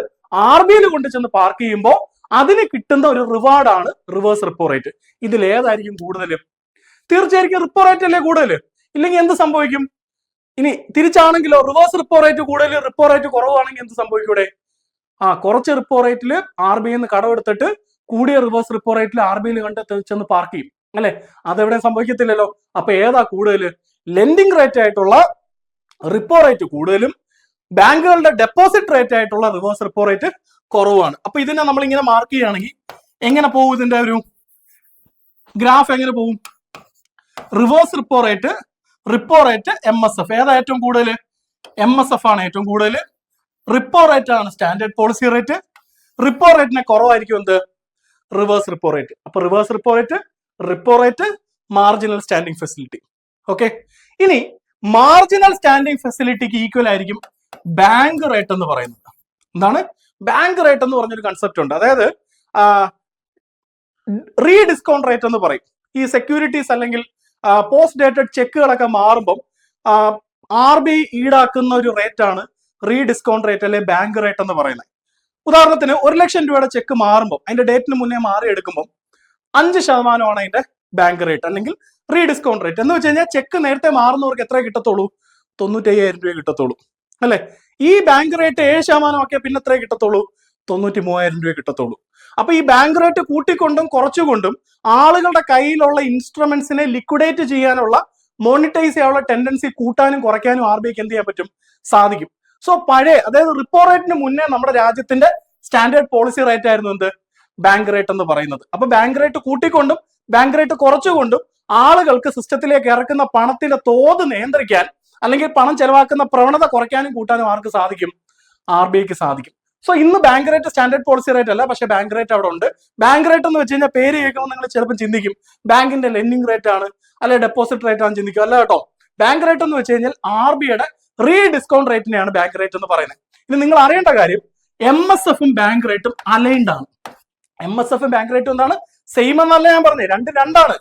RBIയിൽ കൊണ്ടുചെന്ന് പാർക്ക് ചെയ്യുമ്പോൾ അതിന് കിട്ടുന്ന ഒരു റിവാർഡാണ് റിവേഴ്സ് റിപ്പോ റേറ്റ്. ഇതിൽ ഏതായിരിക്കും കൂടുതൽ? തീർച്ചയായിരിക്കും റിപ്പോ റേറ്റ് അല്ലേ കൂടുതൽ. ഇല്ലെങ്കിൽ എന്ത് സംഭവിക്കും? ഇനി തിരിച്ചാണെങ്കിലോ, റിവേഴ്സ് റിപ്പോ റേറ്റ് കൂടുതൽ റിപ്പോ റേറ്റ് കുറവാണെങ്കിൽ എന്ത് സംഭവിക്കൂടെ? കുറച്ച് റിപ്പോ റേറ്റിൽ RBIയിൽ നിന്ന് കടമെടുത്തിട്ട് കൂടിയ റിവേഴ്സ് റിപ്പോ റേറ്റിൽ RBIയിൽ ചെന്ന് പാർക്ക് ചെയ്യും അല്ലെ? അതെവിടെ സംഭവിക്കത്തില്ലല്ലോ. അപ്പൊ ഏതാ കൂടുതൽ? ലെൻഡിങ് റേറ്റ് ആയിട്ടുള്ള റിപ്പോ റേറ്റ് കൂടുതലും ബാങ്കുകളുടെ ഡെപ്പോസിറ്റ് റേറ്റ് ആയിട്ടുള്ള റിവേഴ്സ് റിപ്പോ റേറ്റ് കുറവാണ്. അപ്പൊ ഇതിനെ നമ്മൾ ഇങ്ങനെ മാർക്ക് ചെയ്യുകയാണെങ്കിൽ എങ്ങനെ പോകും? ഇതിന്റെ ഒരു ഗ്രാഫ് എങ്ങനെ പോകും? റിവേഴ്സ് റിപ്പോ റേറ്റ്, MSF ഏതാ ഏറ്റവും കൂടുതൽ? MSF ആണ് ഏറ്റവും കൂടുതൽ. റിപ്പോ റേറ്റ് ആണ് സ്റ്റാൻഡേർഡ് പോളിസി റേറ്റ്. റിപ്പോ റേറ്റിനെ കുറവായിരിക്കും എന്ത്? Reverse repo rate. അപ്പൊ reverse repo rate marginal standing facility. Okay, ഇനി മാർജിനൽ സ്റ്റാൻഡിംഗ് ഫെസിലിറ്റിക്ക് ഈക്വൽ ആയിരിക്കും ബാങ്ക് റേറ്റ് എന്ന് പറയുന്നത്. എന്താണ് ബാങ്ക് റേറ്റ് എന്ന് പറഞ്ഞൊരു കൺസെപ്റ്റ് ഉണ്ട്. അതായത് റീഡിസ്കൗണ്ട് റേറ്റ് എന്ന് പറയും. ഈ സെക്യൂരിറ്റീസ് അല്ലെങ്കിൽ പോസ്റ്റ് ഡേറ്റഡ് ചെക്കുകളൊക്കെ മാറുമ്പം RBI ഈടാക്കുന്ന ഒരു റേറ്റ് ആണ് റീഡിസ്കൗണ്ട് റേറ്റ് അല്ലെ ബാങ്ക് റേറ്റ് എന്ന് പറയുന്നത്. ഉദാഹരണത്തിന് 1 ലക്ഷം രൂപയുടെ ചെക്ക് മാറുമ്പോൾ അതിന്റെ ഡേറ്റിന് മുന്നേ മാറി എടുക്കുമ്പോൾ 5% അതിന്റെ ബാങ്ക് റേറ്റ് അല്ലെങ്കിൽ റീഡിസ്കൗണ്ട് റേറ്റ്. എന്ന് വെച്ച് കഴിഞ്ഞാൽ ചെക്ക് നേരത്തെ മാറുന്നവർക്ക് എത്ര കിട്ടത്തുള്ളൂ? 95,000 രൂപ കിട്ടത്തുള്ളൂ അല്ലെ. ഈ ബാങ്ക് റേറ്റ് 7% ഒക്കെ പിന്നെ എത്ര കിട്ടത്തുള്ളൂ? 93,000 രൂപ കിട്ടത്തുള്ളൂ. അപ്പൊ ഈ ബാങ്ക് റേറ്റ് കൂട്ടിക്കൊണ്ടും കുറച്ചുകൊണ്ടും ആളുകളുടെ കയ്യിലുള്ള ഇൻസ്ട്രുമെന്റ്സിനെ ലിക്വിഡേറ്റ് ചെയ്യാനുള്ള മോണിറ്റൈസ് ചെയ്യാനുള്ള ടെൻഡൻസി കൂട്ടാനും കുറയ്ക്കാനും RBIക്ക് എന്ത് ചെയ്യാൻ പറ്റും? സാധിക്കും. സോ പഴയ അതായത് റിപ്പോ റേറ്റിന് മുന്നേ നമ്മുടെ രാജ്യത്തിന്റെ സ്റ്റാൻഡേർഡ് പോളിസി റേറ്റ് ആയിരുന്നു എന്ത്? ബാങ്ക് റേറ്റ് എന്ന് പറയുന്നത്. അപ്പൊ ബാങ്ക് റേറ്റ് കൂട്ടിക്കൊണ്ടും ബാങ്ക് റേറ്റ് കുറച്ചുകൊണ്ടും ആളുകൾക്ക് സിസ്റ്റത്തിലേക്ക് ഇറക്കുന്ന പണത്തിന്റെ തോത് നിയന്ത്രിക്കാൻ അല്ലെങ്കിൽ പണം ചെലവാക്കുന്ന പ്രവണത കുറയ്ക്കാനും കൂട്ടാനും ആർക്ക് സാധിക്കും? RBIക്ക് സാധിക്കും. സോ ഇന്ന് bank rate standard policy rate അല്ല, പക്ഷേ ബാങ്ക് റേറ്റ് അവിടെ ഉണ്ട്. ബാങ്ക് റേറ്റ് എന്ന് വെച്ച് കഴിഞ്ഞാൽ പേര് കേൾക്കുമ്പോൾ നിങ്ങൾ ചിലപ്പോൾ ചിന്തിക്കും ബാങ്കിന്റെ ലെൻഡിങ് റേറ്റ് ആണ് അല്ലെ ഡെപ്പോസിറ്റ് റേറ്റ് ആണ് ചിന്തിക്കും. അല്ല കേട്ടോ, ബാങ്ക് റേറ്റ് എന്ന് വെച്ച് കഴിഞ്ഞാൽ RBIയുടെ റീഡിസ്കൗണ്ട് റേറ്റിനെയാണ് ബാങ്ക് റേറ്റ് എന്ന് പറയുന്നത്. ഇനി നിങ്ങൾ അറിയേണ്ട കാര്യം MSFും ബാങ്ക് റേറ്റും അലൈൻഡ് ആണ്. MSFും ബാങ്ക് റേറ്റും എന്താണ്? സെയിം എന്നല്ല ഞാൻ പറഞ്ഞത്, രണ്ടാണ്.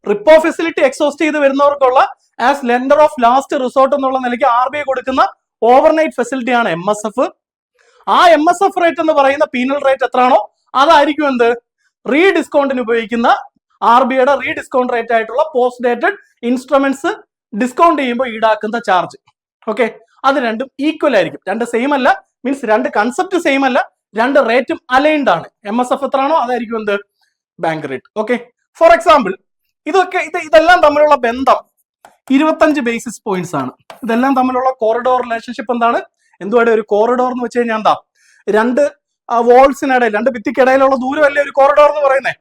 റിപ്പോ ഫെസിലിറ്റി എക്സോസ്റ്റ് ചെയ്ത് വരുന്നവർക്കുള്ള as lender of last resort എന്നുള്ള നിലയ്ക്ക് RBI കൊടുക്കുന്ന ഓവർനൈറ്റ് ഫെസിലിറ്റി ആണ് MSF. ആ MSF റേറ്റ് എന്ന് പറയുന്ന പീനൽ റേറ്റ് എത്രയാണോ അതായിരിക്കും എന്ത്? റീഡിസ്കൗണ്ടിന് ഉപയോഗിക്കുന്ന RBIയുടെ റീഡിസ്കൗണ്ട് റേറ്റ് ആയിട്ടുള്ള പോസ്റ്റ് ഡേറ്റഡ് ഇൻസ്ട്രുമെന്റ്സ് ഡിസ്കൗണ്ട് ചെയ്യുമ്പോൾ ഈടാക്കുന്ന ചാർജ്. ഓക്കെ, അത് രണ്ടും ഈക്വൽ ആയിരിക്കും. രണ്ട് സെയിം അല്ല, മീൻസ് രണ്ട് കൺസെപ്റ്റ് സെയിം അല്ല, രണ്ട് റേറ്റും അലൈൻഡ് ആണ്. MSF എത്രയാണോ അതായിരിക്കും എന്ത്? Bank rate. Okay, for example ഇതെല്ലാം തമ്മിലുള്ള ബന്ധം 25 ബേസിസ് പോയിന്റ്സ് ആണ്. ഇതെല്ലാം തമ്മിലുള്ള കോറിഡോർ റിലേഷൻഷിപ്പ് എന്താണ്? എന്തുവാടെ ഒരു കോറിഡോർ എന്ന് വെച്ച് കഴിഞ്ഞാൽ എന്താ? രണ്ട് വോൾസിനിടയിൽ, രണ്ട് ഭിത്തിക്കിടയിലുള്ള ദൂരമല്ലേ ഒരു കോറിഡോർ എന്ന് പറയുന്നത്.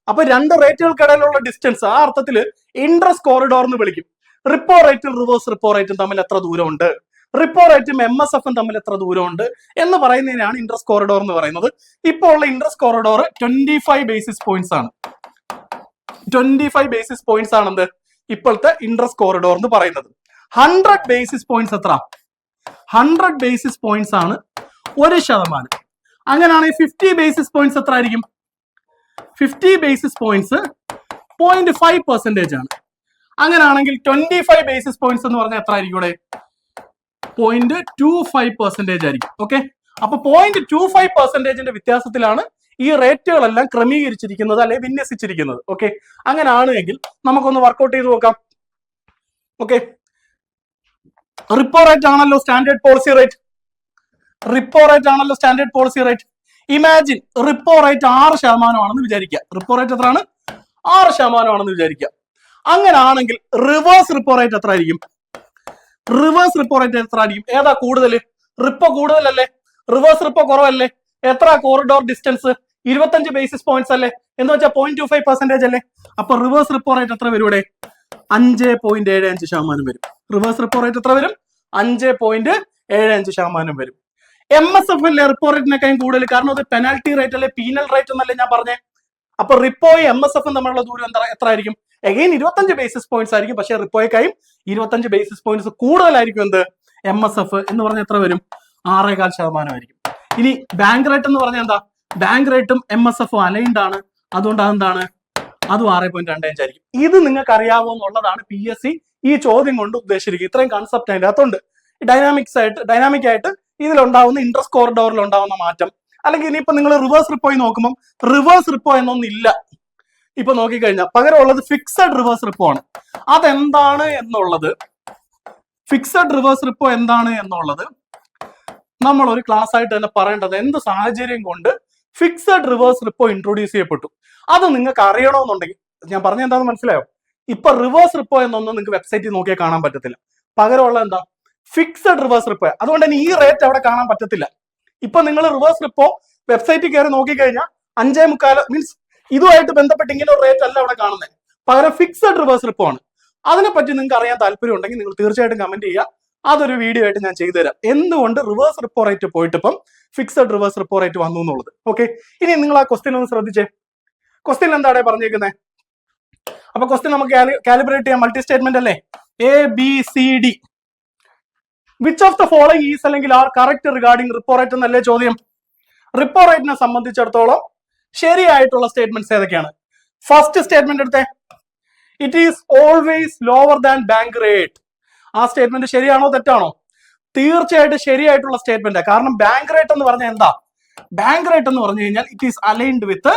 അപ്പൊ രണ്ട് റേറ്റുകൾക്കിടയിലുള്ള ഡിസ്റ്റൻസ് ആ അർത്ഥത്തിൽ ഇൻട്രസ്റ്റ് കോറിഡോർ എന്ന് വിളിക്കും. റിപ്പോ റേറ്റും റിവേഴ്സ് റിപ്പോ റേറ്റും തമ്മിൽ എത്ര ദൂരമുണ്ട്, റിപ്പോ റേറ്റും MSFും തമ്മിൽ എത്ര ദൂരമുണ്ട് എന്ന് പറയുന്നതിനാണ് ഇൻട്രസ്റ്റ് കോറിഡോർ എന്ന് പറയുന്നത്. ഇപ്പോൾ ഉള്ള ഇൻട്രസ്റ്റ് കോറിഡോർ 25 ബേസിസ് പോയിന്റ്സ് ആണ്. 25 ബേസിസ് പോയിന്റ്സ് ആണെന്ത് ഇപ്പോഴത്തെ ഇൻട്രസ്റ്റ് കോറിഡോർ എന്ന് പറയുന്നത്. 100 ബേസിസ് പോയിന്റ്സ് എത്ര? 100 ബേസിസ് പോയിന്റ്സ് ആണ് 1%. അങ്ങനെയാണെങ്കിൽ 50 ബേസിസ് പോയിന്റ്സ് എത്ര ആയിരിക്കും? 50 ബേസിസ് പോയിന്റ്സ് 0.5% ആണ്. അങ്ങനെയാണെങ്കിൽ 25 ബേസിസ് പോയിന്റ്സ് എന്ന് പറഞ്ഞാൽ എത്ര ആയിരിക്കും? ഇവിടെ 0.25% ആയിരിക്കും. ഓക്കെ, അപ്പൊ 0.25%ന്റെ വ്യത്യാസത്തിലാണ് ഈ റേറ്റുകളെല്ലാം ക്രമീകരിച്ചിരിക്കുന്നത് അല്ലെ വിന്യസിച്ചിരിക്കുന്നത്. ഓക്കെ, അങ്ങനെയാണെങ്കിൽ നമുക്കൊന്ന് വർക്ക്ഔട്ട് ചെയ്ത് നോക്കാം. ഓക്കെ, റിപ്പോ റേറ്റ് ആണല്ലോ standard policy rate. Repo rate ആണല്ലോ standard policy rate. Imagine repo rate 6% ആണെന്ന് വിചാരിക്കുക. റിപ്പോ റേറ്റ് എത്രയാണ്? 6% ആണെന്ന് വിചാരിക്കുക. അങ്ങനെയാണെങ്കിൽ റിവേഴ്സ് റിപ്പോ റേറ്റ് എത്ര ആയിരിക്കും? റിവേഴ്സ് റിപ്പോ റേറ്റ് എത്ര ആയിരിക്കും? ഏതാ കൂടുതൽ? റിപ്പോ കൂടുതലല്ലേ, റിവേഴ്സ് റിപ്പോ കുറവല്ലേ? എത്ര കോറിഡോർ ഡിസ്റ്റൻസ്? 25 ബേസിസ് പോയിന്റ്സ് അല്ലേ, എന്ന് വെച്ചാൽ 0.25% അല്ലേ. അപ്പൊ റിവേഴ്സ് റിപ്പോ റേറ്റ് എത്ര വരും? ഇവിടെ 5.75% വരും. റിവേഴ്സ് റിപ്പോ റേറ്റ് എത്ര വരും? 5.75% വരും. MSF അല്ലേ റിപ്പോ റേറ്റിനേക്കാളും കൂടുതൽ, കാരണം അത് പെനാൽറ്റി റേറ്റ് അല്ലെ, പീനൽ റേറ്റ് എന്നല്ലേ ഞാൻ പറഞ്ഞേ. അപ്പൊ റിപ്പോയും MSFും തമ്മിലുള്ള ദൂരം എത്ര ആയിരിക്കും? എഗെയിൻ 25 ബേസിസ് പോയിന്റ്സ് ആയിരിക്കും, പക്ഷേ റിപ്പോയേക്കായും 25 ബേസിസ് പോയിന്റ്സ് കൂടുതലായിരിക്കും എന്ത്? MSF എന്ന് പറഞ്ഞാൽ എത്ര വരും? 6.25% ആയിരിക്കും. ഇനി ബാങ്ക് റേറ്റ് എന്ന് പറഞ്ഞാൽ എന്താ? ബാങ്ക് റേറ്റും MSFും അലൈൻഡ് ആണ്, അതുകൊണ്ട് അതെന്താണ്? അതും 6.25 ആയിരിക്കും. ഇത് നിങ്ങൾക്ക് അറിയാവോ എന്നുള്ളതാണ് PSC ഈ ചോദ്യം കൊണ്ട് ഉദ്ദേശിച്ചിരിക്കുന്നത്. ഇത്രയും കൺസെപ്റ്റ് അതിൻ്റെ അകത്തുണ്ട്. ഡൈനാമിക് ആയിട്ട് ഇതിലുണ്ടാവുന്ന ഇൻട്രസ്റ്റ് കോറിഡോറിൽ ഉണ്ടാവുന്ന മാറ്റം, അല്ലെങ്കിൽ ഇനിയിപ്പോ നിങ്ങൾ റിവേഴ്സ് റിപ്പോയി നോക്കുമ്പോൾ റിവേഴ്സ് റിപ്പോ എന്നൊന്നും ഇല്ല ഇപ്പൊ നോക്കിക്കഴിഞ്ഞാൽ. പകരം ഉള്ളത് ഫിക്സഡ് റിവേഴ്സ് റിപ്പോ ആണ്. അതെന്താണ് എന്നുള്ളത്, ഫിക്സഡ് റിവേഴ്സ് റിപ്പോ എന്താണ് എന്നുള്ളത് നമ്മൾ ഒരു ക്ലാസ് ആയിട്ട് തന്നെ പറയേണ്ടത്. എന്ത് സാഹചര്യം കൊണ്ട് ഫിക്സഡ് റിവേഴ്സ് റിപ്പോ ഇൻട്രൊഡ്യൂസ് ചെയ്യപ്പെട്ടു അത് നിങ്ങൾക്ക് അറിയണമെന്നുണ്ടെങ്കിൽ ഞാൻ പറഞ്ഞ എന്താണെന്ന് മനസ്സിലായോ? ഇപ്പൊ റിവേഴ്സ് റിപ്പോ എന്നൊന്നും നിങ്ങൾക്ക് വെബ്സൈറ്റിൽ നോക്കിയാൽ കാണാൻ പറ്റത്തില്ല. പകരമുള്ള എന്താ? Fixed reverse repo. അതുകൊണ്ട് തന്നെ ഈ റേറ്റ് അവിടെ കാണാൻ പറ്റത്തില്ല. ഇപ്പൊ നിങ്ങൾ റിവേഴ്സ് റിപ്പോ വെബ്സൈറ്റിൽ കയറി നോക്കിക്കഴിഞ്ഞാൽ 5.25 മീൻസ് ഇതുമായിട്ട് ബന്ധപ്പെട്ട് ഇങ്ങനെ ഒരു റേറ്റ് അല്ല അവിടെ കാണുന്നത്. പകരം ഫിക്സഡ് റിവേഴ്സ് റിപ്പോ ആണ്. അതിനെപ്പറ്റി നിങ്ങൾക്ക് അറിയാൻ താല്പര്യം ഉണ്ടെങ്കിൽ നിങ്ങൾ തീർച്ചയായിട്ടും കമന്റ് ചെയ്യുക. അതൊരു വീഡിയോ ആയിട്ട് ഞാൻ ചെയ്തു തരാം, എന്തുകൊണ്ട് റിവേഴ്സ് റിപ്പോ റേറ്റ് പോയിട്ട് ഇപ്പം ഫിക്സഡ് റിവേഴ്സ് റിപ്പോ റേറ്റ് വന്നു എന്നുള്ളത്. ഓക്കെ, ഇനി നിങ്ങൾ ആ ക്വസ്റ്റ്യൻ ഒന്ന് ശ്രദ്ധിച്ചേ. ക്വസ്റ്റ്യൻ എന്താണ് പറഞ്ഞേക്കുന്നത്? അപ്പൊ ക്വസ്റ്റ്യൻ നമുക്ക് കാലിബ്രേറ്റ് ചെയ്യാം. മൾട്ടി സ്റ്റേറ്റ്മെന്റ് അല്ലേ? ABCD which of the following is അല്ലെങ്കിൽ are correct regarding repo rate എന്നല്ലേ ചോദ്യം. റിപ്പോ റേറ്റിനെ സംബന്ധിച്ചിടത്തോളം ശരിയായിട്ടുള്ള സ്റ്റേറ്റ്മെന്റ്സ് ഏതൊക്കെയാണ്? ഫസ്റ്റ് സ്റ്റേറ്റ്മെന്റ് എടുത്തേ, it is always lower than bank rate. ആ സ്റ്റേറ്റ്മെന്റ് ശരിയാണോ തെറ്റാണോ? തീർച്ചയായിട്ടും ശരിയായിട്ടുള്ള സ്റ്റേറ്റ്മെന്റ്. കാരണം ബാങ്ക് റേറ്റ് എന്ന് പറഞ്ഞാൽ എന്താ? ബാങ്ക് റേറ്റ് എന്ന് പറഞ്ഞു കഴിഞ്ഞാൽ it is aligned with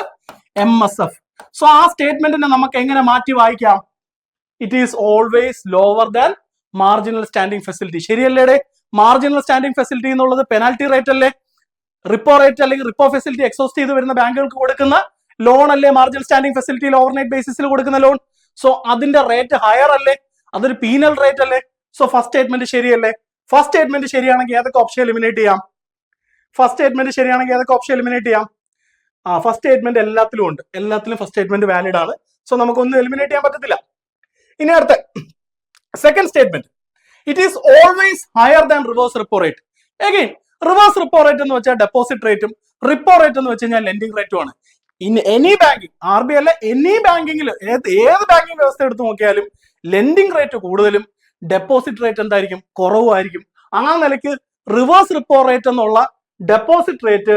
MSF. So ആ സ്റ്റേറ്റ്മെന്റിനെ നമുക്ക് എങ്ങനെ മാറ്റി വായിക്കാം? It is always lower than marginal standing facility. ശരിയല്ലേടെ? മാർജിനൽ സ്റ്റാൻഡിംഗ് ഫെസിലിറ്റി എന്നുള്ളത് പെനാൽറ്റി റേറ്റ് അല്ലേ? റിപ്പോ റേറ്റ് അല്ലെങ്കിൽ റിപ്പോ ഫെസിലിറ്റി എക്സോസ്റ്റ് ചെയ്ത് വരുന്ന ബാങ്കുകൾക്ക് കൊടുക്കുന്ന ലോൺ അല്ലേ മാർജിനൽ സ്റ്റാൻഡിംഗ് ഫെസിലിറ്റിയിൽ ഓവർനൈറ്റ് ബേസിസിൽ കൊടുക്കുന്ന ലോൺ? സോ അതിന്റെ റേറ്റ് ഹയർ അല്ലേ? അതൊരു പീനൽ റേറ്റ് അല്ലേ? സോ ഫസ്റ്റ് സ്റ്റേറ്റ്മെന്റ് ശരിയല്ലേ? ഫസ്റ്റ് സ്റ്റേറ്റ്മെന്റ് ശരിയാണെങ്കിൽ ഏതൊക്കെ ഓപ്ഷൻ എലിമിനേറ്റ് ചെയ്യാം? ഫസ്റ്റ് സ്റ്റേറ്റ്മെന്റ് ശരിയാണെങ്കിൽ ഏതൊക്കെ ഓപ്ഷൻ എലിമിനേറ്റ് ചെയ്യാം? ഫസ്റ്റ് സ്റ്റേറ്റ്മെന്റ് എല്ലാത്തിലും ഉണ്ട്. എല്ലാത്തിലും ഫസ്റ്റ് സ്റ്റേറ്റ്മെന്റ് വാലിഡ് ആണ്. സോ നമുക്കൊന്നും എലിമിനേറ്റ് ചെയ്യാൻ പറ്റത്തില്ല. ഇനി അടുത്ത second statement, it is always higher than reverse repo rate. Again reverse repo rate എന്ന് വെച്ചാൽ ഡെപ്പോസിറ്റ് റേറ്റും റിപ്പോ റേറ്റ് എന്ന് വെച്ച് കഴിഞ്ഞാൽ ലെൻഡിംഗ് റേറ്റും ആണ്. ഇൻ എനി ബാങ്കിങ്, RBI അല്ല, എനി ബാങ്കിങ്ങിൽ ഏത് ബാങ്കിങ് വ്യവസ്ഥ എടുത്ത് നോക്കിയാലും ലെൻഡിംഗ് റേറ്റ് കൂടുതലും ഡെപ്പോസിറ്റ് റേറ്റ് എന്തായിരിക്കും? കുറവായിരിക്കും. ആ നിലയ്ക്ക് റിവേഴ്സ് റിപ്പോ റേറ്റ് എന്നുള്ള ഡെപ്പോസിറ്റ് റേറ്റ്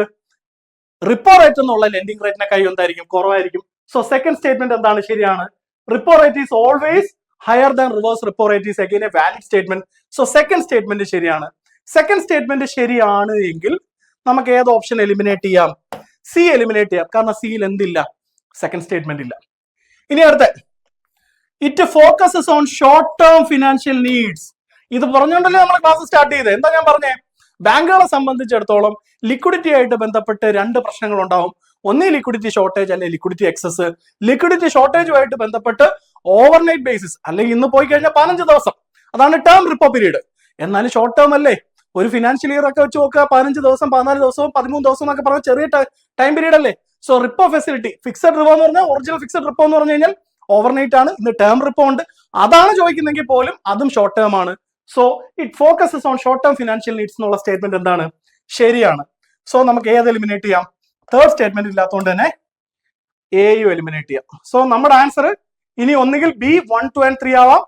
റിപ്പോ റേറ്റ് എന്നുള്ള ലെൻഡിംഗ് റേറ്റിനെ കൈ എന്തായിരിക്കും? കുറവായിരിക്കും. സോ സെക്കൻഡ് സ്റ്റേറ്റ്മെന്റ് എന്താണ്? ശരിയാണ്. Repo rate is always higher than reverse repo rate is again A valid statement. So second statement ശരിയാണ്. സെക്കൻഡ് സ്റ്റേറ്റ്മെന്റ് ശരിയാണ് എങ്കിൽ നമുക്ക് ഏത് ഓപ്ഷൻ എലിമിനേറ്റ് ചെയ്യാം? സി എലിമിനേറ്റ് ചെയ്യാം. കാരണം സിയിൽ എന്തില്ല? സെക്കൻഡ് സ്റ്റേറ്റ്മെന്റ് ഇല്ല. ഇനി അടുത്ത, it focuses on short term financial needs. ഇത് പറഞ്ഞുകൊണ്ടല്ലേ നമ്മൾ ക്ലാസ് സ്റ്റാർട്ട് ചെയ്തത്. എന്താ ഞാൻ പറഞ്ഞേ? ബാങ്കുകളെ സംബന്ധിച്ചിടത്തോളം ലിക്വിഡിറ്റി ആയിട്ട് ബന്ധപ്പെട്ട് രണ്ട് പ്രശ്നങ്ങൾ ഉണ്ടാവും. ഒന്ന് ലിക്വിഡിറ്റി ഷോർട്ടേജ് അല്ലെങ്കിൽ ലിക്വിഡിറ്റി എക്സസ്. ലിക്വിഡിറ്റി ഷോർട്ടേജുമായിട്ട് ബന്ധപ്പെട്ട് ഓവർനൈറ്റ് ബേസിസ് അല്ലെങ്കിൽ ഇന്ന് പോയി കഴിഞ്ഞാൽ 15 ദിവസം, അതാണ് ടേം റിപ്പോ പീരീഡ്. എന്നാലും ഷോർട്ട് ടേം അല്ലേ? ഒരു ഫിനാൻഷ്യൽ ഇയർ ഒക്കെ വെച്ച് നോക്കുക, 15 ദിവസം 14 ദിവസവും 13 ദിവസം എന്നൊക്കെ പറഞ്ഞ ചെറിയ ടൈം പീരീഡ് അല്ലേ? So repo facility fixed repo എന്ന് പറഞ്ഞാൽ, ഒറിജിനൽ ഫിക്സഡ് റിപ്പോ എന്ന് പറഞ്ഞു കഴിഞ്ഞാൽ ഓവർനൈറ്റ് ആണ്. ഇന്ന് ടേം റിപ്പോ ഉണ്ട്. അതാണ് ചോദിക്കുന്നെങ്കിൽ പോലും അതും ഷോർട്ട് ടേം ആണ്. So it focuses on short term financial needs എന്നുള്ള സ്റ്റേറ്റ്മെന്റ് എന്താണ്? ശരിയാണ്. സോ നമുക്ക് ഏത് എലിമിനേറ്റ് ചെയ്യാം? തേർഡ് സ്റ്റേറ്റ്മെന്റ് ഇല്ലാത്തതുകൊണ്ട് തന്നെ എയും എലിമിനേറ്റ് ചെയ്യാം. സോ നമ്മുടെ ആൻസർ ഇനി ഒന്നുകിൽ B 1, 2 and 3 ആവാം,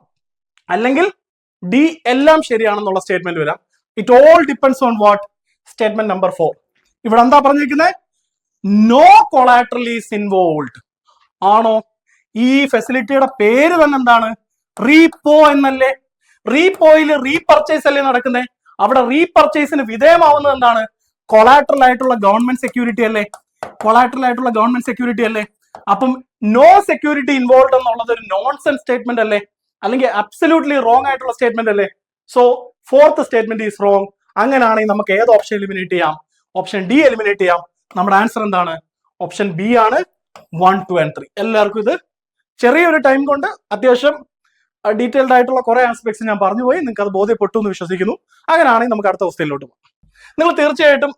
അല്ലെങ്കിൽ D എല്ലാം ശരിയാണെന്നുള്ള സ്റ്റേറ്റ്മെന്റ് വരാം. It all depends on what? Statement number 4. ഇവിടെ എന്താ പറഞ്ഞിരിക്കുന്നത്? No collateral is involved. ആണോ? ഈ ഫെസിലിറ്റിയുടെ പേര് തന്നെ എന്താണ്? റീപോ എന്നല്ലേ? റീപോയിൽ റീപർച്ചേസ് അല്ലേ നടക്കുന്നത്? അവിടെ റീപർച്ചേസിന് വിധേയമാവുന്നത് എന്താണ്? കൊളാട്രൽ ആയിട്ടുള്ള ഗവൺമെന്റ് സെക്യൂരിറ്റി അല്ലേ? കൊളാട്രൽ ആയിട്ടുള്ള ഗവൺമെന്റ് സെക്യൂരിറ്റി അല്ലേ? അപ്പം നോ സെക്യൂരിറ്റി ഇൻവോൾവ് എന്നുള്ളത് ഒരു നോൺസെൻസ് സ്റ്റേറ്റ്മെന്റ് അല്ലേ? അല്ലെങ്കിൽ അബ്സല്യൂട്ട്ലി റോങ് ആയിട്ടുള്ള സ്റ്റേറ്റ്മെന്റ് അല്ലേ? So fourth statement is wrong. അങ്ങനെയാണെങ്കിൽ നമുക്ക് ഏത് ഓപ്ഷൻ എലിമിനേറ്റ് ചെയ്യാം? ഓപ്ഷൻ ഡി എലിമിനേറ്റ് ചെയ്യാം. നമ്മുടെ ആൻസർ എന്താണ്? ഓപ്ഷൻ ബി ആണ് 1, 2 and 3. എല്ലാവർക്കും ഇത് ചെറിയൊരു ടൈം കൊണ്ട് അത്യാവശ്യം ഡീറ്റെയിൽഡ് ആയിട്ടുള്ള കുറെ ആസ്പെക്ട്സ് ഞാൻ പറഞ്ഞുപോയി. നിങ്ങൾക്ക് അത് ബോധ്യപ്പെട്ടു എന്ന് വിശ്വസിക്കുന്നു. അങ്ങനെയാണെങ്കിൽ നമുക്ക് അടുത്ത ക്വസ്റ്റ്യനിലോട്ട് പോകാം. നിങ്ങൾ തീർച്ചയായിട്ടും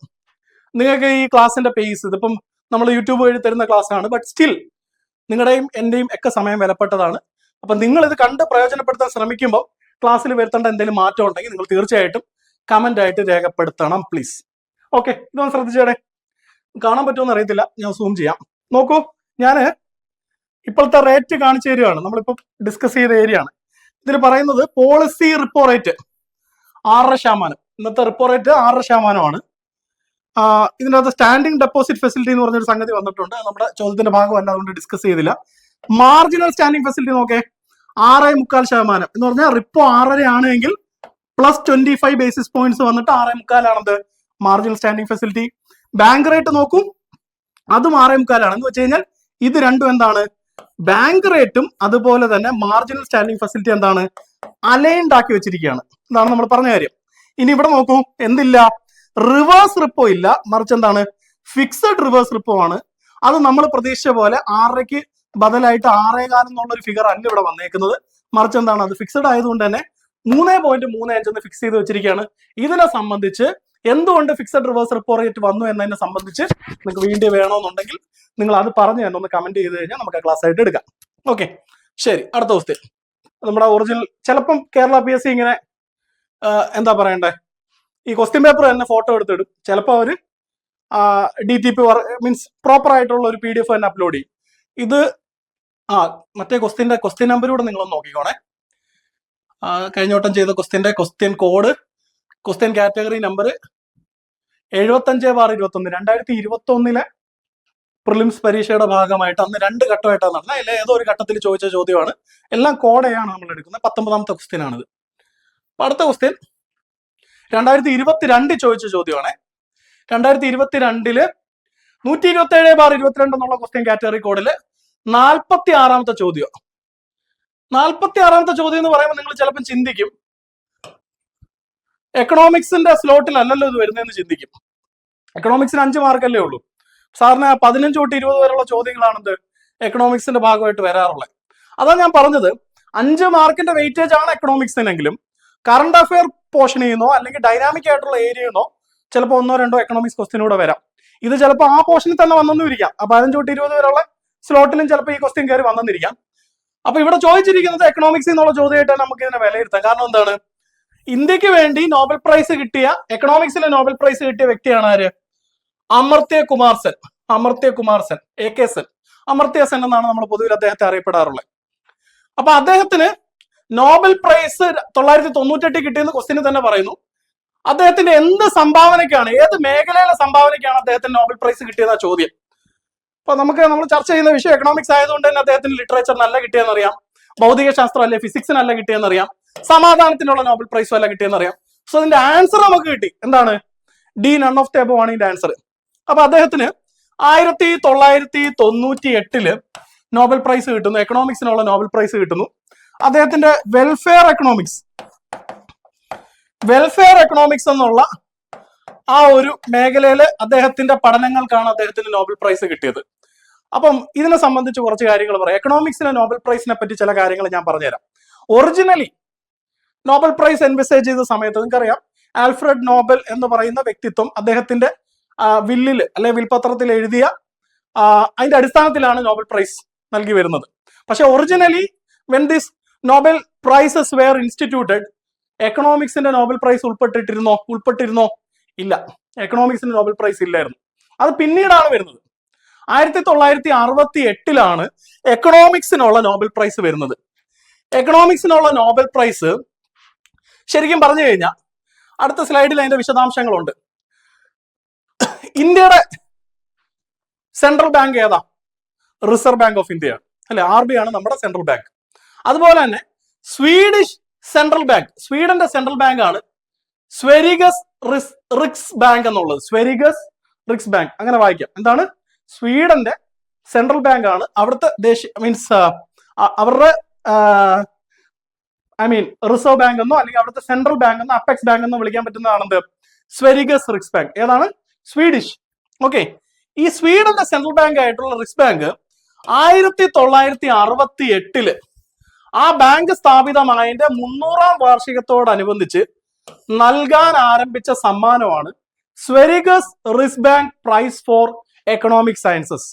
നിങ്ങൾക്ക് ഈ ക്ലാസ്സിന്റെ പേസ്, ഇതിപ്പം നമ്മൾ യൂട്യൂബ് വഴി തരുന്ന ക്ലാസ് ആണ്, ബട്ട് സ്റ്റിൽ നിങ്ങളുടെയും എന്റെയും ഒക്കെ സമയം വിലപ്പെട്ടതാണ്. അപ്പൊ നിങ്ങൾ ഇത് കണ്ട് പ്രയോജനപ്പെടുത്താൻ ശ്രമിക്കുമ്പോൾ ക്ലാസ്സിൽ വരുത്തേണ്ട എന്തെങ്കിലും മാറ്റം ഉണ്ടെങ്കിൽ നിങ്ങൾ തീർച്ചയായിട്ടും കമന്റ് ആയിട്ട് രേഖപ്പെടുത്തണം പ്ലീസ്. ഓക്കെ, ഇതൊന്ന് ശ്രദ്ധിച്ചേടെ. കാണാൻ പറ്റുമെന്ന് അറിയത്തില്ല, ഞാൻ സൂം ചെയ്യാം. നോക്കൂ, ഞാൻ ഇപ്പോഴത്തെ റേറ്റ് കാണിച്ചു തരികയാണ്. നമ്മളിപ്പോൾ ഡിസ്കസ് ചെയ്ത ഏരിയ ആണ്. ഇതിൽ പറയുന്നത് പോളിസി റിപ്പോ റേറ്റ് 6%. ഇന്നത്തെ റിപ്പോ റേറ്റ് 6%. ഇതിനകത്ത് സ്റ്റാൻഡിംഗ് ഡെപ്പോസിറ്റ് ഫെസിലിറ്റി എന്ന് പറഞ്ഞൊരു സംഗതി വന്നിട്ടുണ്ട്. നമ്മുടെ ചോദ്യത്തിന്റെ ഭാഗമല്ല, അതുകൊണ്ട് ഡിസ്കസ് ചെയ്തില്ല. മാർജിനൽ സ്റ്റാൻഡിംഗ് ഫെസിലിറ്റി നോക്കേ, 6.25% എന്ന് പറഞ്ഞാൽ റിപ്പോ 6.5 ആണെങ്കിൽ പ്ലസ് 25 ബേസിസ് പോയിന്റ്സ് വന്നിട്ട് 6.25 ആണത് marginal standing facility. Bank rate നോക്കൂ, അതും 6.25 എന്ന് വെച്ച് കഴിഞ്ഞാൽ ഇത് രണ്ടും എന്താണ്? ബാങ്ക് റേറ്റും അതുപോലെ തന്നെ മാർജിനൽ സ്റ്റാൻഡിംഗ് ഫെസിലിറ്റി എന്താണ്? അലൈൻഡ് ആക്കി വെച്ചിരിക്കുകയാണ്. ഇതാണ് നമ്മൾ പറഞ്ഞ കാര്യം. ഇനി ഇവിടെ നോക്കൂ, എന്തില്ല? റിവേഴ്സ് റിപ്പോ ഇല്ല, മറിച്ച് എന്താണ്? ഫിക്സഡ് റിവേഴ്സ് റിപ്പോ ആണ്. അത് നമ്മൾ പ്രതീക്ഷിച്ച പോലെ 6.5ക്ക് ബദലായിട്ട് 6.25 എന്നുള്ള ഒരു ഫിഗർ അല്ല ഇവിടെ വന്നേക്കുന്നത്, മറിച്ച് എന്താണ്? അത് ഫിക്സഡ് ആയതുകൊണ്ട് തന്നെ 3.35 എന്ന് ഫിക്സ് ചെയ്ത് വെച്ചിരിക്കുകയാണ്. ഇതിനെ സംബന്ധിച്ച് എന്തുകൊണ്ട് ഫിക്സഡ് റിവേഴ്സ് റിപ്പോ റേറ്റ് വന്നു എന്നതിനെ സംബന്ധിച്ച് നിങ്ങൾക്ക് വീണ്ടും വേണമെന്നുണ്ടെങ്കിൽ നിങ്ങൾ അത് പറഞ്ഞു തന്നെ ഒന്ന് കമന്റ് ചെയ്ത് കഴിഞ്ഞാൽ നമുക്ക് ക്ലാസ് ആയിട്ട് എടുക്കാം. ഓക്കെ, ശരി. അടുത്ത ക്വസ്റ്റ്യൻ നമ്മുടെ ഒറിജിനൽ. ചിലപ്പം കേരള PSC ഇങ്ങനെ എന്താ പറയണ്ടേ, ഈ ക്വസ്റ്റ്യൻ പേപ്പർ തന്നെ ഫോട്ടോ എടുത്തിടും. ചിലപ്പോൾ അവർ DTP മീൻസ് പ്രോപ്പർ ആയിട്ടുള്ള ഒരു PDF തന്നെ അപ്ലോഡ് ചെയ്യും. ഇത് മറ്റേ ക്വസ്റ്റ്യൻ നമ്പർ കൂടെ നിങ്ങളൊന്ന് നോക്കിക്കോണേ. കഴിഞ്ഞ വട്ടം ചെയ്ത question code, question category number 75/21 2021 prelims പരീക്ഷയുടെ ഭാഗമായിട്ട് അന്ന് 2 ഘട്ടമായിട്ടാണ് നടന്നത്. അതിൽ ഏതോ ഒരു ഘട്ടത്തിൽ ചോദിച്ച ചോദ്യമാണ്. എല്ലാം കോഡയാണ് നമ്മൾ എടുക്കുന്നത്. 19ാമത്തെ ക്വസ്റ്റ്യൻ ആണിത്. അപ്പൊ അടുത്ത ക്വസ്റ്റ്യൻ 2022 ചോദിച്ച ചോദ്യമാണ്. 2022 127/22 എന്നുള്ള ക്വസ്റ്റ്യൻ കാറ്റഗറി കോഡില് 46ാമത്തെ ചോദ്യം. 46ാമത്തെ ചോദ്യം എന്ന് പറയുമ്പോൾ നിങ്ങൾ ചിലപ്പോൾ ചിന്തിക്കും, എക്കണോമിക്സിന്റെ സ്ലോട്ടിലല്ലല്ലോ ഇത് വരുന്നതെന്ന് ചിന്തിക്കും. എക്കണോമിക്സിന് 5 മാർക്കല്ലേ ഉള്ളൂ. സാറിന് 15 തൊട്ട് 20 വരെയുള്ള ചോദ്യങ്ങളാണെന്ത് എക്കണോമിക്സിന്റെ ഭാഗമായിട്ട് വരാറുള്ളത്. അതാ ഞാൻ പറഞ്ഞത്, 5 മാർക്കിന്റെ വെയിറ്റേജ് ആണ് എക്കണോമിക്സിനെങ്കിലും കറണ്ട് അഫെയർ പോർഷനിൽ നിന്നോ അല്ലെങ്കിൽ ഡൈനാമിക് ആയിട്ടുള്ള ഏരിയയിൽ നിന്നോ ചിലപ്പോൾ 1-2 എക്കണോമിക്സ് ക്വസ്റ്റിനൂടെ വരാം. ഇത് ചിലപ്പോൾ ആ പോർഷനിൽ തന്നെ വന്നെന്നിരിക്കാം. ആ 15 തൊട്ട് 20 വരെയുള്ള സ്ലോട്ടിലും ചിലപ്പോൾ ഈ ക്വസ്റ്റ്യൻ കയറി വന്നെന്നിരിക്കാം. അപ്പൊ ഇവിടെ ചോദിച്ചിരിക്കുന്നത് എക്കണോമിക്സ് എന്നുള്ള ചോദ്യമായിട്ട് നമുക്ക് ഇതിനെ വിലയിരുത്താം. കാരണം എന്താണ്, ഇന്ത്യക്ക് വേണ്ടി നോബൽ പ്രൈസ് കിട്ടിയ, എക്കണോമിക്സിലെ നോബൽ പ്രൈസ് കിട്ടിയ വ്യക്തിയാണ് ആര്? അമർത്യ കുമാർ സെൻ. അമർത്യ കുമാർ സെൻ, AK സെൻ, അമർത്യ സെൻ എന്നാണ് നമ്മൾ പൊതുവിൽ അദ്ദേഹത്തെ അറിയപ്പെടാറുള്ളത്. അപ്പൊ അദ്ദേഹത്തിന് നോബൽ പ്രൈസ് 998 കിട്ടിയെന്ന് ക്വസ്റ്റിന് തന്നെ പറയുന്നു. അദ്ദേഹത്തിന്റെ എന്ത് സംഭാവനയ്ക്കാണ്, ഏത് മേഖലയിലെ സംഭാവനയ്ക്കാണ് അദ്ദേഹത്തിന് നോബൽ പ്രൈസ് കിട്ടിയെന്ന ചോദ്യം. അപ്പൊ നമ്മൾ ചർച്ച ചെയ്യുന്ന വിഷയം എക്കണോമിക്സ് ആയതുകൊണ്ട് തന്നെ അദ്ദേഹത്തിന് ലിറ്ററേച്ചർ നല്ല കിട്ടിയെന്നറിയാം, ഭൗതിക ശാസ്ത്രം അല്ലെ ഫിസിക്സ് നല്ല കിട്ടിയെന്നറിയാം, സമാധാനത്തിനുള്ള നോബൽ പ്രൈസ് അല്ല കിട്ടിയെന്നറിയാം. സോ ഇതിന്റെ ആൻസർ നമുക്ക് കിട്ടി. എന്താണ്? D, none of the above ആണ് ഇതിന്റെ ആൻസർ. അപ്പൊ അദ്ദേഹത്തിന് 1998 നോബൽ പ്രൈസ് കിട്ടുന്നു, എക്കണോമിക്സിനുള്ള നോബൽ പ്രൈസ് കിട്ടുന്നു. അദ്ദേഹത്തിന്റെ വെൽഫെയർ എക്കണോമിക്സ് എന്നുള്ള ആ ഒരു മേഖലയില് അദ്ദേഹത്തിന്റെ പഠനങ്ങൾക്കാണ് അദ്ദേഹത്തിന് നോബൽ പ്രൈസ് കിട്ടിയത്. അപ്പം ഇതിനെ സംബന്ധിച്ച് കുറച്ച് കാര്യങ്ങൾ പറയാം. എക്കണോമിക്സിലെ നോബൽ പ്രൈസിനെ പറ്റി ചില കാര്യങ്ങൾ ഞാൻ പറഞ്ഞുതരാം. ഒറിജിനലി നോബൽ പ്രൈസ് എൻവിസേജ് ചെയ്ത സമയത്ത് നിങ്ങൾക്കറിയാം, ആൽഫ്രഡ് നോബൽ എന്ന് പറയുന്ന വ്യക്തിത്വം അദ്ദേഹത്തിന്റെ വില്ലില് അല്ലെ വിൽപത്രത്തിൽ എഴുതിയ അതിന്റെ അടിസ്ഥാനത്തിലാണ് നോബൽ പ്രൈസ് നൽകി വരുന്നത്. പക്ഷെ originally when this Nobel prizes were instituted, എക്കണോമിക്സിന്റെ നോബൽ പ്രൈസ് ഉൾപ്പെട്ടിരുന്നോ? ഇല്ല, എക്കണോമിക്സിന്റെ നോബൽ പ്രൈസ് ഇല്ലായിരുന്നു. അത് പിന്നീടാണ് വരുന്നത്. 1968 എക്കണോമിക്സിനുള്ള നോബൽ പ്രൈസ് വരുന്നത്. എക്കണോമിക്സിനുള്ള നോബൽ പ്രൈസ് ശരിക്കും പറഞ്ഞു കഴിഞ്ഞാൽ അടുത്ത സ്ലൈഡിൽ അതിന്റെ വിശദാംശങ്ങളുണ്ട്. ഇന്ത്യയുടെ സെൻട്രൽ ബാങ്ക് ഏതാ? റിസർവ് ബാങ്ക് ഓഫ് ഇന്ത്യ അല്ലെ, RB ആണ് നമ്മുടെ സെൻട്രൽ ബാങ്ക്. അതുപോലെ തന്നെ സ്വീഡിഷ് സെൻട്രൽ ബാങ്ക്, സ്വീഡന്റെ സെൻട്രൽ ബാങ്ക് ആണ് സ്വെരിഗസ് റിക്സ് ബാങ്ക് എന്നുള്ളത്. സ്വെരിഗസ് റിക്സ് ബാങ്ക് അങ്ങനെ വായിക്കാം. എന്താണ്? സ്വീഡന്റെ സെൻട്രൽ ബാങ്ക് ആണ്. അവിടുത്തെ അവരുടെ റിസർവ് ബാങ്ക് എന്നോ അല്ലെങ്കിൽ അവിടുത്തെ സെൻട്രൽ ബാങ്ക് എന്നോ അപ്പെക്സ് ബാങ്ക് എന്നോ വിളിക്കാൻ പറ്റുന്നതാണെന്ത്? സ്വെരിഗസ് റിക്സ് ബാങ്ക്. ഏതാണ്? സ്വീഡിഷ്. ഓക്കെ, ഈ സ്വീഡന്റെ സെൻട്രൽ ബാങ്ക് ആയിട്ടുള്ള റിക്സ് ബാങ്ക് 1968 ആ ബാങ്ക് സ്ഥാപിതമായതിന്റെ 300ാം വാർഷികത്തോടനുബന്ധിച്ച് നൽകാൻ ആരംഭിച്ച സമ്മാനമാണ് Sveriges Riksbank prize for economic sciences.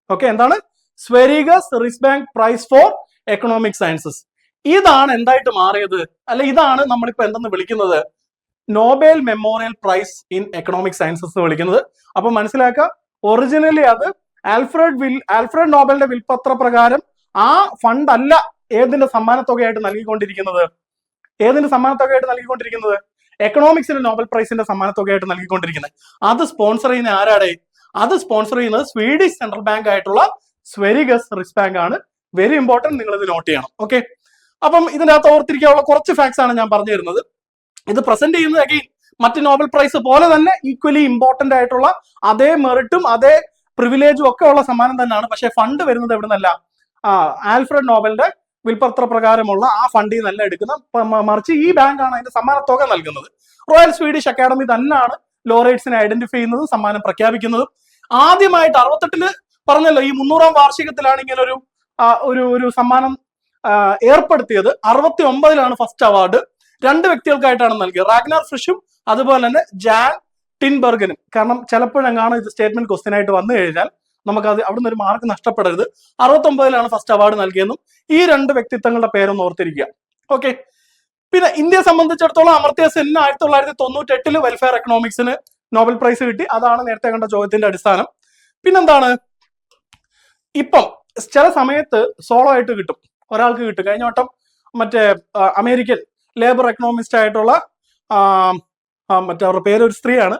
Okay, എന്താണ്? Sveriges Riksbank prize for economic sciences. ഇതാണ് എന്തായിട്ട് മാറിയത്? അല്ലെ, ഇതാണ് നമ്മളിപ്പോ എന്തെന്ന് വിളിക്കുന്നത്? Nobel memorial prize in economic sciences വിളിക്കുന്നത്. അപ്പൊ മനസ്സിലാക്കുക, ഒറിജിനലി അത് ആൽഫ്രഡ് നോബലിന്റെ വിൽപത്ര പ്രകാരം ആ ഫണ്ട് അല്ല ഏതിന്റെ സമ്മാനത്തുകയായിട്ട് നൽകിക്കൊണ്ടിരിക്കുന്നത്. എക്കണോമിക്സിന്റെ നോബൽ പ്രൈസിന്റെ സമ്മാനത്തുകയായിട്ട് നൽകിക്കൊണ്ടിരിക്കുന്നത്. അത് സ്പോൺസർ ചെയ്യുന്ന ആരാടെ? അത് സ്പോൺസർ ചെയ്യുന്നത് സ്വീഡിഷ് സെൻട്രൽ ബാങ്ക് ആയിട്ടുള്ള സ്വെരിഗസ് റിക്സ് ബാങ്ക് ആണ്. വെരി ഇമ്പോർട്ടന്റ്, നിങ്ങൾ ഇത് നോട്ട് ചെയ്യണം. ഓക്കെ, അപ്പം ഇതിനകത്ത് ഓർത്തിരിക്കാനുള്ള കുറച്ച് ഫാക്ട്സ് ആണ് ഞാൻ പറഞ്ഞു തരുന്നത്. ഇത് പ്രസന്റ് ചെയ്യുന്നത് അഗെയിൻ മറ്റ് നോബൽ പ്രൈസ് പോലെ തന്നെ ഈക്വലി ഇമ്പോർട്ടന്റ് ആയിട്ടുള്ള അതേ മെറിറ്റും അതേ പ്രിവിലേജും ഒക്കെ ഉള്ള സമ്മാനം തന്നെയാണ്. പക്ഷെ ഫണ്ട് വരുന്നത് എവിടെ നിന്നല്ല? ആൽഫ്രഡ് നോബലിന്റെ വിൽപത്ര പ്രകാരമുള്ള ആ ഫണ്ടിൽ നിന്നല്ല എടുക്കുന്ന, മറിച്ച് ഈ ബാങ്ക് ആണ് അതിന്റെ സമ്മാനത്തുക നൽകുന്നത്. റോയൽ സ്വീഡിഷ് അക്കാഡമി തന്നെയാണ് ലോറേറ്റ്സിനെ ഐഡന്റിഫൈ ചെയ്യുന്നതും സമ്മാനം പ്രഖ്യാപിക്കുന്നതും. ആദ്യമായിട്ട് 68 പറഞ്ഞല്ലോ, ഈ 300ാം വാർഷികത്തിലാണ് ഇങ്ങനെ ഒരു സമ്മാനം ഏർപ്പെടുത്തിയത്. 69 ഫസ്റ്റ് അവാർഡ് 2 വ്യക്തികൾക്കായിട്ടാണ് നൽകിയത്, റാഗ്നാർ ഫ്രിഷും അതുപോലെ തന്നെ ജാൻ ടിൻബർഗനും. കാരണം ചിലപ്പോഴെങ്ങാണ് ഇത് സ്റ്റേറ്റ്മെന്റ് ക്വസ്റ്റ്യൻ ആയിട്ട് വന്നു കഴിഞ്ഞാൽ നമുക്കത് അവിടുന്ന് ഒരു മാർക്ക് നഷ്ടപ്പെടരുത്. 69 ഫസ്റ്റ് അവാർഡ് നൽകിയെന്നും ഈ 2 വ്യക്തിത്വങ്ങളുടെ പേരൊന്ന് ഓർത്തിരിക്കുക. ഓക്കെ, പിന്നെ ഇന്ത്യയെ സംബന്ധിച്ചിടത്തോളം അമർത്യ സെന്നിന് 1998 വെൽഫെയർ എക്കണോമിക്സിന് നോബൽ പ്രൈസ് കിട്ടി. അതാണ് നേരത്തെ കണ്ട ചോദ്യത്തിന്റെ അടിസ്ഥാനം. പിന്നെന്താണ്, ഇപ്പം ചില സമയത്ത് സോളോ ആയിട്ട് കിട്ടും, ഒരാൾക്ക് കിട്ടും. കഴിഞ്ഞ വട്ടം മറ്റേ അമേരിക്കൻ ലേബർ എക്കണോമിസ്റ്റ് ആയിട്ടുള്ള മറ്റേ അവരുടെ പേര് ഒരു സ്ത്രീയാണ്,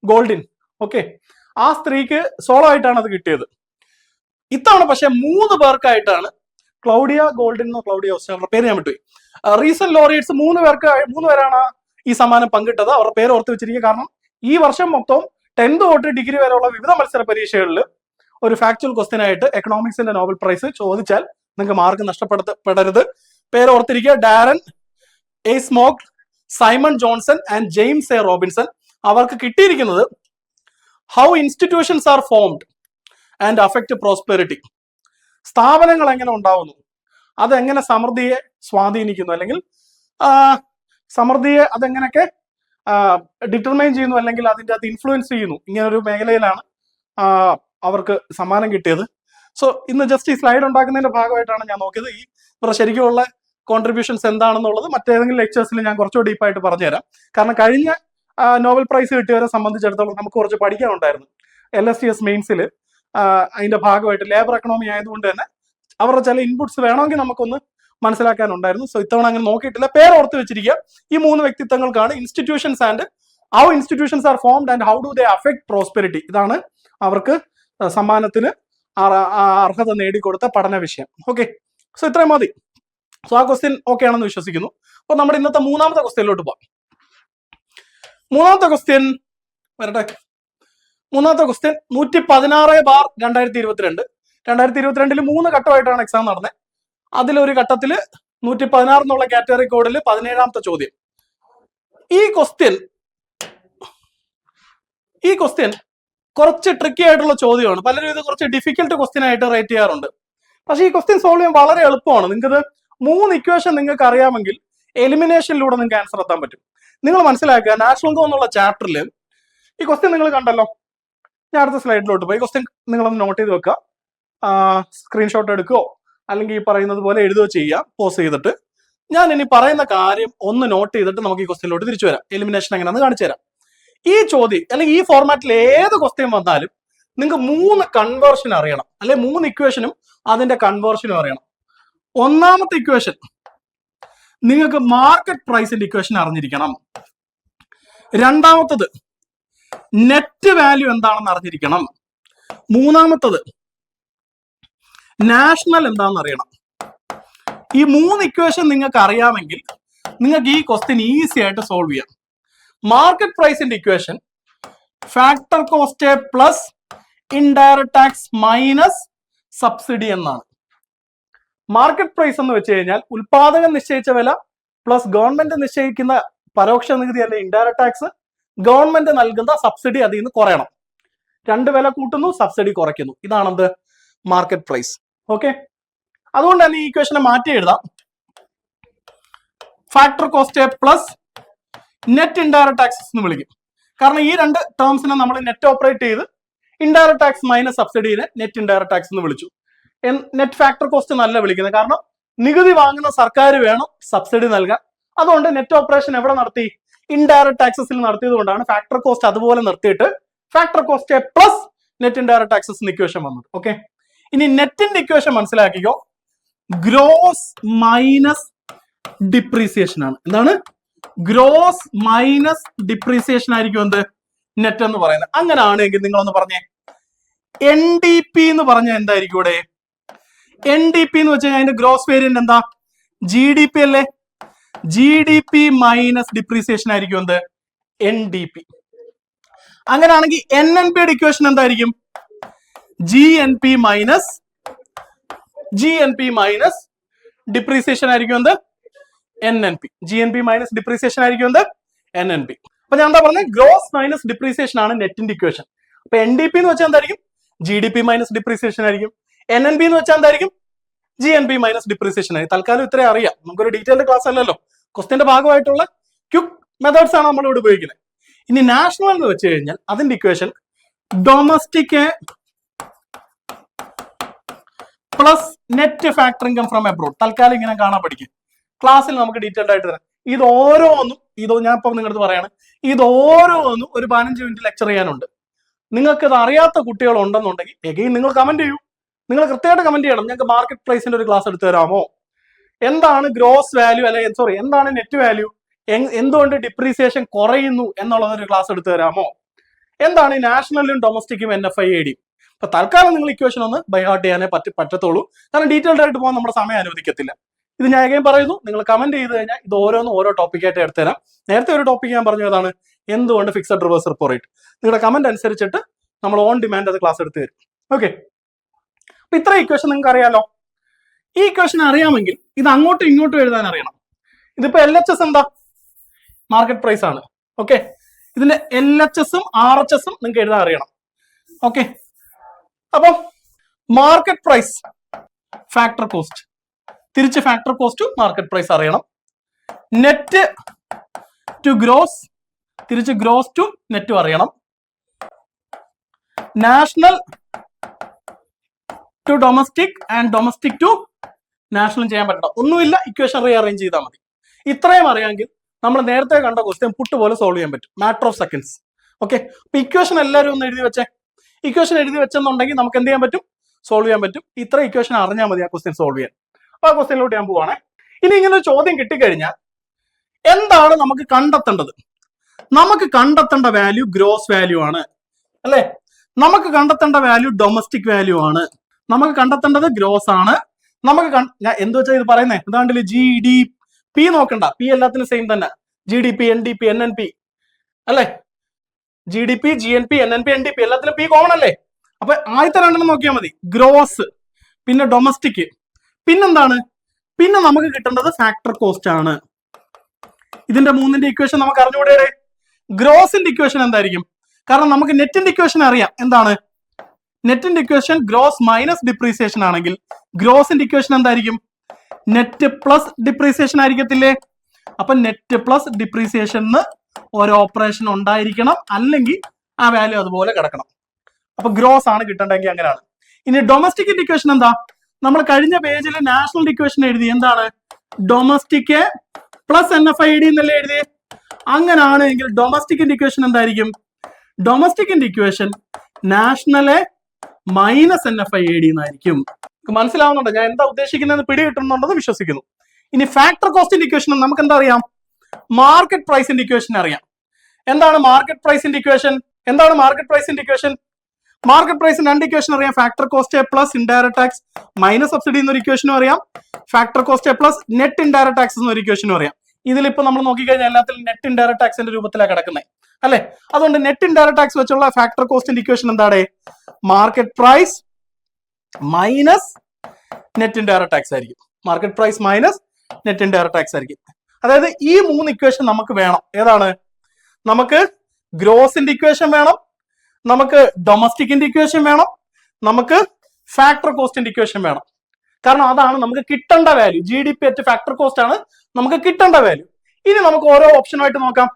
ഗോൾഡിൻ. ഓക്കെ, ആ സ്ത്രീക്ക് സോളോ ആയിട്ടാണ് അത് കിട്ടിയത്. ഇത്തവണ പക്ഷെ 3 പേർക്കായിട്ടാണ് ക്ലൗഡിയ ഗോൾഡിനോ ക്ലൗഡിയ ഓസ്റ്റാറിന്റെ പേര് ഞാൻ വിട്ടുപോയി. റീസെന്റ് ലോറിയേറ്റ്സ് 3 പേരാണ് ഈ സമ്മാനം പങ്കിട്ടത്. അവരുടെ പേര് ഓർത്ത് വെച്ചിരിക്കുക. കാരണം ഈ വർഷം മൊത്തം 10th തൊട്ട് ഡിഗ്രി വരെയുള്ള വിവിധ മത്സര പരീക്ഷകളിൽ ഒരു ഫാക്ച്വൽ ക്വസ്റ്റ്യൻ ആയിട്ട് എക്കണോമിക്സിന്റെ നോബൽ പ്രൈസ് ചോദിച്ചാൽ നിങ്ങൾക്ക് മാർക്ക് നഷ്ടപ്പെടരുത്. പേര് ഓർത്തിരിക്കുക: Darren A smoke, Simon Johnson and James A Robinson. അവർക്ക് കിട്ടിയിരിക്കുന്നത് how institutions are formed and affect prosperity. സ്ഥാപനങ്ങൾ എങ്ങനെ ഉണ്ടാവുന്നു, അതെങ്ങനെ സമൃദ്ധിയെ സ്വാധീനിക്കുന്നു, അല്ലെങ്കിൽ സമൃദ്ധിയെ അതെങ്ങനെയൊക്കെ ഡിറ്റർമൈൻ ചെയ്യുന്നു, അല്ലെങ്കിൽ അതിൻ്റെ അത് ഇൻഫ്ലുവൻസ് ചെയ്യുന്നു. ഇങ്ങനൊരു മേഖലയിലാണ് അവർക്ക് സമ്മാനം കിട്ടിയത്. സോ ഇന്ന് ജസ്റ്റ് ഈ സ്ലൈഡ് ഉണ്ടാക്കുന്നതിന്റെ ഭാഗമായിട്ടാണ് ഞാൻ നോക്കിയത്. ഈ ശരിക്കുമുള്ള കോൺട്രിബ്യൂഷൻസ് എന്താണെന്നുള്ളത് മറ്റേതെങ്കിലും ലെക്ചേഴ്സിൽ ഞാൻ കുറച്ചുകൂടി ഡീപ്പായിട്ട് പറഞ്ഞുതരാം. കാരണം കഴിഞ്ഞ നോബൽ പ്രൈസ് കിട്ടിയവരെ സംബന്ധിച്ചിടത്തോളം നമുക്ക് കുറച്ച് പഠിക്കാനുണ്ടായിരുന്നു. LSTS മെയിൻസിൽ അതിന്റെ ഭാഗമായിട്ട് ലേബർ എക്കണോമി ആയതുകൊണ്ട് തന്നെ അവരുടെ ചില ഇൻപുട്സ് വേണമെങ്കിൽ നമുക്കൊന്ന് മനസ്സിലാക്കാനുണ്ടായിരുന്നു. സോ ഇത്തവണ അങ്ങനെ നോക്കിയിട്ടില്ല. പേര് ഓർത്ത് വെച്ചിരിക്കുക. ഈ 3 വ്യക്തിത്വങ്ങൾക്കാണ് institutions and how institutions are formed and how do they affect prosperity. ഇതാണ് അവർക്ക് സമ്മാനത്തിന് അർഹത നേടിക്കൊടുത്ത പഠന വിഷയം. ഓക്കെ, സോ ഇത്രയും മതി. സോ ആ ക്വസ്റ്റ്യൻ ഓക്കെ ആണെന്ന് വിശ്വസിക്കുന്നു. അപ്പൊ നമ്മുടെ ഇന്നത്തെ 3ാമത്തെ ക്വസ്റ്റ്യനിലോട്ട് പോവാം. 3ാമത്തെ ക്വസ്റ്റ്യൻ വരട്ടെ. 3ാമത്തെ ക്വസ്റ്റ്യൻ 116/2022. 2022 3 ഘട്ടമായിട്ടാണ് എക്സാം നടന്നത്. അതിലൊരു ഘട്ടത്തിൽ 116 എന്നുള്ള കാറ്റഗറി കോഡിൽ 17ാമത്തെ ചോദ്യം. ഈ ക്വസ്റ്റ്യൻ കുറച്ച് ട്രിക്കി ആയിട്ടുള്ള ചോദ്യമാണ്. പലരും ഇത് കുറച്ച് ഡിഫിക്കൽട്ട് ക്വസ്റ്റ്യൻ ആയിട്ട് റേറ്റ് ചെയ്യാറുണ്ട്. പക്ഷേ ഈ ക്വസ്റ്റ്യൻ സോൾവ് ചെയ്യാൻ വളരെ എളുപ്പമാണ്. നിങ്ങൾക്കത് 3 ഇക്വേഷൻ നിങ്ങൾക്ക് അറിയാമെങ്കിൽ എലിമിനേഷനിലൂടെ നിങ്ങൾക്ക് ആൻസർ എത്താൻ പറ്റും. നിങ്ങൾ മനസ്സിലാക്കുക, നാഷണൽ ഗോ എന്നുള്ള ചാപ്റ്ററിൽ ഈ ക്വസ്റ്റ്യൻ നിങ്ങൾ കണ്ടല്ലോ. ഞാൻ അടുത്ത സ്ലൈഡിലോട്ട് പോയി ക്വസ്റ്റ്യൻ നിങ്ങളൊന്ന് നോട്ട് ചെയ്ത് വെക്കുക. സ്ക്രീൻഷോട്ട് എടുക്കുകയോ അല്ലെങ്കിൽ ഈ പറയുന്നത് പോലെ എഴുതുകയോ ചെയ്യുക പോസ് ചെയ്തിട്ട്. ഞാൻ ഇനി പറയുന്ന കാര്യം ഒന്ന് നോട്ട് ചെയ്തിട്ട് നമുക്ക് ഈ ക്വസ്റ്റ്യനിലോട്ട് തിരിച്ചു വരാം. എലിമിനേഷൻ എങ്ങനെയാണെന്ന് കാണിച്ചു തരാം. ഈ ചോദ്യം അല്ലെങ്കിൽ ഈ ഫോർമാറ്റിൽ ഏത് ക്വസ്റ്റ്യൻ വന്നാലും നിങ്ങൾക്ക് 3 കൺവേർഷൻ അറിയണം, അല്ലെ 3 ഇക്വേഷനും അതിന്റെ കൺവേർഷനും അറിയണം. 1ാമത്തെ ഇക്വേഷൻ നിങ്ങൾക്ക് മാർക്കറ്റ് പ്രൈസിന്റെ ഇക്വേഷൻ അറിഞ്ഞിരിക്കണം. 2ാമത്തത് നെറ്റ് വാല്യൂ എന്താണെന്ന് അറിഞ്ഞിരിക്കണം. 3ാമത്തത് നാഷണൽ എന്താണെന്ന് അറിയണം. ഈ 3 ഇക്വേഷൻ നിങ്ങൾക്ക് അറിയാമെങ്കിൽ നിങ്ങൾക്ക് ഈ ക്വസ്റ്റ്യൻ ഈസി ആയിട്ട് സോൾവ് ചെയ്യാം. മാർക്കറ്റ് പ്രൈസിന്റെ equation factor cost plus indirect tax minus subsidy എന്നാണ്. മാർക്കറ്റ് പ്രൈസ് എന്ന് വെച്ച് കഴിഞ്ഞാൽ ഉൽപാദകൻ നിശ്ചയിച്ച വില പ്ലസ് ഗവൺമെന്റ് നിശ്ചയിക്കുന്ന പരോക്ഷ നികുതി അല്ലെ ഇൻഡയറക്ട് ടാക്സ്, ഗവൺമെന്റ് നൽകുന്ന സബ്സിഡി അതിൽ നിന്ന് കുറയണം. 2 വില കൂട്ടുന്നു, സബ്സിഡി കുറയ്ക്കുന്നു. ഇതാണെന്ത് മാർക്കറ്റ് പ്രൈസ്. ഓക്കെ, അതുകൊണ്ട് തന്നെ ഈ ഇക്വേഷനെ മാറ്റി എഴുതാം. Factor cost plus net indirect taxes എന്ന് വിളിക്കും. കാരണം ഈ 2 ടേംസിനെ നമ്മൾ നെറ്റ് ഓപ്പറേറ്റ് ചെയ്ത് ഇൻഡയറക്ട് ടാക്സ് മൈനസ് സബ്സിഡിനെ നെറ്റ് ഇൻഡയറക്ട് ടാക്സ് എന്ന് വിളിച്ചു. നെറ്റ് ഫാക്ടർ കോസ്റ്റ് നല്ല വിളിക്കുന്നത്, കാരണം നികുതി വാങ്ങുന്ന സർക്കാർ വേണം സബ്സിഡി നൽകാൻ. അതുകൊണ്ട് നെറ്റ് ഓപ്പറേഷൻ എവിടെ നടത്തി? ഇൻഡയറക്ട് ടാക്സസിൽ നടത്തിയത് കൊണ്ടാണ് ഫാക്ടർ കോസ്റ്റ് അതുപോലെ നിർത്തിയിട്ട് factor cost plus net indirect taxes equation വന്നത്. ഓക്കെ, ഇനി നെറ്റിന്റെ ഇക്വേഷൻ മനസ്സിലാക്കിക്കോ. ഗ്രോസ് മൈനസ് ഡിപ്രീസിയേഷൻ ആണ്. എന്താണ്? ഗ്രോസ് മൈനസ് ഡിപ്രീസിയേഷൻ ആയിരിക്കും എന്ത് നെറ്റ് എന്ന് പറയുന്നത്. അങ്ങനെ ആണെങ്കിൽ നിങ്ങളൊന്ന് പറഞ്ഞേ, NDP എന്ന് പറഞ്ഞാൽ എന്തായിരിക്കും ഇവിടെ? NDP എന്ന് വെച്ചാൽ അതിന്റെ ഗ്രോസ് വേരിയന്റ് എന്താ? GDP അല്ലേ? GDP മൈനസ് ഡിപ്രീസിയേഷൻ ആയിരിക്കും എന്ത്? NDP. അങ്ങനെയാണെങ്കിൽ NNP യുടെ ഇക്വേഷൻ എന്തായിരിക്കും? GNP മൈനസ് ഡിപ്രീസിയേഷൻ ആയിരിക്കും എന്ത്? NNP. GNP മൈനസ് ഡിപ്രീസിയേഷൻ ആയിരിക്കും എന്ത്? NNP. അപ്പൊ ഞാൻ എന്താ പറഞ്ഞത്? ഗ്രോസ് മൈനസ് ഡിപ്രീസിയേഷൻ ആണ് നെറ്റിന്റെ ഇക്വേഷൻ. അപ്പൊ NDP എന്ന് വെച്ചാൽ എന്തായിരിക്കും? GDP മൈനസ് ഡിപ്രീസിയേഷൻ ആയിരിക്കും. NNP എന്ന് വെച്ചാൽ എന്തായിരിക്കും? GNP മൈനസ് ഡിപ്രീസിയേഷൻ ആയിരിക്കും. തൽക്കാലം ഇത്രയും അറിയാം. നമുക്കൊരു ഡീറ്റെയിൽഡ് ക്ലാസ് അല്ലല്ലോ, ക്വസ്റ്റിന്റെ ഭാഗമായിട്ടുള്ള ക്വിക്ക് മെത്തേഡ്സ് ആണ് നമ്മൾ ഇവിടെ ഉപയോഗിക്കുന്നത്. ഇനി നാഷണൽ എന്ന് വെച്ച് കഴിഞ്ഞാൽ അതിന്റെ equation domestic plus net factor income from abroad. തൽക്കാലം ഇങ്ങനെ കാണാൻ പഠിക്കും. ക്ലാസ്സിൽ നമുക്ക് ഡീറ്റെയിൽഡ് ആയിട്ട് തരാം. ഇത് ഓരോന്നും ഞാൻ ഇപ്പം നിങ്ങളടുത്ത് പറയാണ്, ഇത് ഓരോന്നും ഒരു 15 മിനിറ്റ് ലെക്ചർ ചെയ്യാനുണ്ട്. നിങ്ങൾക്ക് ഇത് അറിയാത്ത കുട്ടികൾ ഉണ്ടെന്നുണ്ടെങ്കിൽ എഗെയിൻ നിങ്ങൾ കമന്റ് ചെയ്യൂ. നിങ്ങൾ കൃത്യമായിട്ട് കമന്റ് ചെയ്യണം. ഞങ്ങൾക്ക് മാർക്കറ്റ് പ്രൈസിന്റെ ഒരു ക്ലാസ് എടുത്തു തരാമോ? എന്താണ് ഗ്രോസ് വാല്യൂ അല്ലെങ്കിൽ എന്താണ് നെറ്റ് വാല്യൂ? എന്തുകൊണ്ട് ഡിപ്രീസിയേഷൻ കുറയുന്നു എന്നുള്ളതൊരു ക്ലാസ് എടുത്തു തരാമോ? എന്താണ് നാഷണലും ഡൊമസ്റ്റിക്കും NFIAD? അപ്പൊ തൽക്കാലം നിങ്ങൾ ഇക്വേഷൻ ഒന്ന് ബൈ ഹാർട്ട് ചെയ്യാനേ പറ്റത്തുള്ളൂ. കാരണം ഡീറ്റെയിൽഡ് ആയിട്ട് പോകാൻ നമ്മുടെ സമയം അനുവദിക്കത്തില്ല. ഇത് ഞാൻ again പറയുന്നു, നിങ്ങൾ കമന്റ് ചെയ്ത് കഴിഞ്ഞാൽ ഇത് ഓരോന്നും ഓരോ ടോപ്പിക്കായിട്ട് എടുത്തുതരാം. നേരത്തെ ഒരു ടോപ്പിക് ഞാൻ പറഞ്ഞു, ഏതാണ് എന്തുകൊണ്ട് ഫിക്സഡ് റിവേഴ്സ് റിപ്പോ റേറ്റ്. നിങ്ങളുടെ കമന്റ് അനുസരിച്ചിട്ട് നമ്മൾ ഓൺ ഡിമാൻഡ് അത് ക്ലാസ് എടുത്ത് തരും. ഓക്കെ, അപ്പൊ ഇത്ര ഇക്വേഷൻ നിങ്ങൾക്ക് അറിയാലോ. ഈ ഇക്വേഷൻ അറിയാമെങ്കിൽ ഇത് അങ്ങോട്ടും ഇങ്ങോട്ടും എഴുതാൻ അറിയണം. ഇതിപ്പോ LHS എന്താ? മാർക്കറ്റ് പ്രൈസ് ആണ്. ഓക്കെ, ഇതിന്റെ LHS ഉം RHS ഉം നിങ്ങൾക്ക് എഴുതാൻ അറിയണം. ഓക്കെ, അപ്പം മാർക്കറ്റ് പ്രൈസ് ഫാക്ടർ കോസ്റ്റ്, തിരിച്ച് ഫാക്ടർ കോസ്റ്റ് മാർക്കറ്റ് പ്രൈസ് അറിയണം. നെറ്റ് ടു ഗ്രോസ്, തിരിച്ച് ഗ്രോസ് ടു നെറ്റ് അറിയണം. National to domestic and domestic to national ചെയ്യാൻ പറ്റണം. ഒന്നുമില്ല, ഇക്വേഷൻ റീഅറേഞ്ച് ചെയ്താൽ മതി. ഇത്രയും അറിയാമെങ്കിൽ നമ്മൾ നേരത്തെ കണ്ട ക്വസ്റ്റ്യൻ പുട്ട് പോലെ സോൾവ് ചെയ്യാൻ പറ്റും, മാറ്റർ ഓഫ് സെക്കൻഡ്സ്. ഓക്കെ, അപ്പൊ ഇക്വേഷൻ എല്ലാവരും ഒന്ന് എഴുതി വെച്ചേ. ഇക്വേഷൻ എഴുതി വെച്ചെന്നുണ്ടെങ്കിൽ നമുക്ക് എന്ത് ചെയ്യാൻ പറ്റും? സോൾവ് ചെയ്യാൻ പറ്റും. ഇത്ര ഇക്വേഷൻ അറിഞ്ഞാൽ മതി ആ ക്വസ്റ്റ്യൻ സോൾവ് ചെയ്യാൻ. അപ്പൊ ആ ക്വസ്റ്റ്യനിലോട്ട് ഞാൻ പോവാണേ. ഇനി ഇങ്ങനെ ഒരു ചോദ്യം കിട്ടിക്കഴിഞ്ഞാൽ എന്താണ് നമുക്ക് കണ്ടെത്തേണ്ടത്? നമുക്ക് കണ്ടെത്തേണ്ട വാല്യൂ ഗ്രോസ് വാല്യൂ ആണ്, അല്ലെ? നമുക്ക് കണ്ടെത്തേണ്ട വാല്യൂ ഡൊമസ്റ്റിക് വാല്യൂ ആണ്. നമുക്ക് കണ്ടെത്തേണ്ടത് ഗ്രോസ് ആണ്. നമുക്ക് ഞാൻ എന്ത് വെച്ചാൽ ഇത് പറയുന്നത് എന്താണ്ടില്ല, GDP നോക്കണ്ട, പി എല്ലാത്തിനും സെയിം തന്നെ. GDP, NDP, NNP അല്ലെ? GDP, GNP, NNP, NDP എല്ലാത്തിലും പി കോമൺ അല്ലേ? അപ്പൊ ആദ്യത്തെ രണ്ടെണ്ണം നോക്കിയാൽ മതി, ഗ്രോസ്, പിന്നെ ഡൊമസ്റ്റിക്, പിന്നെന്താണ്? പിന്നെ നമുക്ക് കിട്ടേണ്ടത് ഫാക്ടർ കോസ്റ്റ് ആണ്. ഇതിന്റെ മൂന്നിന്റെ ഇക്വേഷൻ നമുക്ക് അറിഞ്ഞുകൂടെ? ഗ്രോസിന്റെ ഇക്വേഷൻ എന്തായിരിക്കും? കാരണം നമുക്ക് നെറ്റിന്റെ ഇക്വേഷൻ അറിയാം. എന്താണ് നെറ്റിന്റെ ഇക്വേഷൻ? ഗ്രോസ് മൈനസ് ഡിപ്രീസിയേഷൻ ആണെങ്കിൽ ഗ്രോസിന്റെ ഇക്വേഷൻ എന്തായിരിക്കും? നെറ്റ് പ്ലസ് ഡിപ്രീസിയേഷൻ ആയിരിക്കത്തില്ലേ? അപ്പൊ നെറ്റ് പ്ലസ് ഡിപ്രീസിയേഷന് ഒരു ഓപ്പറേഷൻ ഉണ്ടായിരിക്കണം, അല്ലെങ്കിൽ ആ വാല്യൂ അതുപോലെ കിടക്കണം. അപ്പൊ ഗ്രോസ് ആണ് കിട്ടേണ്ടെങ്കിൽ അങ്ങനെയാണ്. ഇനി ഡൊമസ്റ്റിക്കിന്റെ ഇക്വേഷൻ എന്താ? നമ്മൾ കഴിഞ്ഞ പേജിൽ നാഷണൽ ഇക്വേഷൻ എഴുതി. എന്താണ്? ഡൊമസ്റ്റിക് പ്ലസ് NFID എന്നല്ലേ എഴുതി? അങ്ങനെയാണ് എങ്കിൽ ഡൊമസ്റ്റിക്കിന്റെ ഇക്വേഷൻ എന്തായിരിക്കും? ഡൊമസ്റ്റിക്കിന്റെ ഇക്വേഷൻ നാഷണലെ മൈനസ് NFID എന്നായിരിക്കും. മനസ്സിലാവുന്നുണ്ടോ ഞാൻ എന്താ ഉദ്ദേശിക്കുന്നത്? പിടി കിട്ടുന്നുണ്ടെന്ന് വിശ്വസിക്കുന്നു. ഇനി ഫാക്ടർ കോസ്റ്റിന്റെ ഇക്വേഷൻ നമുക്ക് എന്താ അറിയാം? മാർക്കറ്റ് പ്രൈസിന്റെ ഇക്വേഷൻ അറിയാം. എന്താണ് മാർക്കറ്റ് പ്രൈസിന്റെ ഇക്വേഷൻ? എന്താണ് മാർക്കറ്റ് പ്രൈസിന്റെ ഇക്വേഷൻ? മാർക്കറ്റ് പ്രൈസിന് രണ്ട് ഇക്വേഷൻ അറിയാം. Factor cost plus indirect tax minus subsidy എന്നൊരു ഇക്വേഷനും അറിയാം. Factor cost plus net indirect tax എന്നൊരു ഇക്വേഷനും അറിയാം. ഇതിലിപ്പോ നമ്മൾ നോക്കിക്കഴിഞ്ഞാൽ എല്ലാത്തിലും നെറ്റ് ഇൻഡയറക്ട് ടാക്സിന്റെ രൂപത്തിലാണ് കിടക്കുന്നത്, അല്ലെ? അതുകൊണ്ട് നെറ്റ് ഇൻഡയറക്ട് ടാക്സ് വെച്ചുള്ള ഫാക്ടർ കോസ്റ്റിന്റെ ഇക്വേഷൻ എന്താണ്? Market price minus net indirect tax ആയിരിക്കും. Market price minus net indirect tax ആയിരിക്കും. അതായത് ഈ മൂന്ന് ഇക്വേഷൻ നമുക്ക് വേണം. ഏതാണ്? നമുക്ക് ഗ്രോസിന്റെ ഇക്വേഷൻ വേണം, നമുക്ക് ഡൊമസ്റ്റിക്കിന്റെ ഇക്വേഷൻ വേണം, നമുക്ക് ഫാക്ടർ കോസ്റ്റിന്റെ ഇക്വേഷൻ വേണം. കാരണം അതാണ് നമുക്ക് കിട്ടേണ്ട value. GDP at factor cost ആണ് നമുക്ക് കിട്ടേണ്ട വാല്യൂ. ഇനി നമുക്ക് ഓരോ ഓപ്ഷനായിട്ട് നോക്കാം.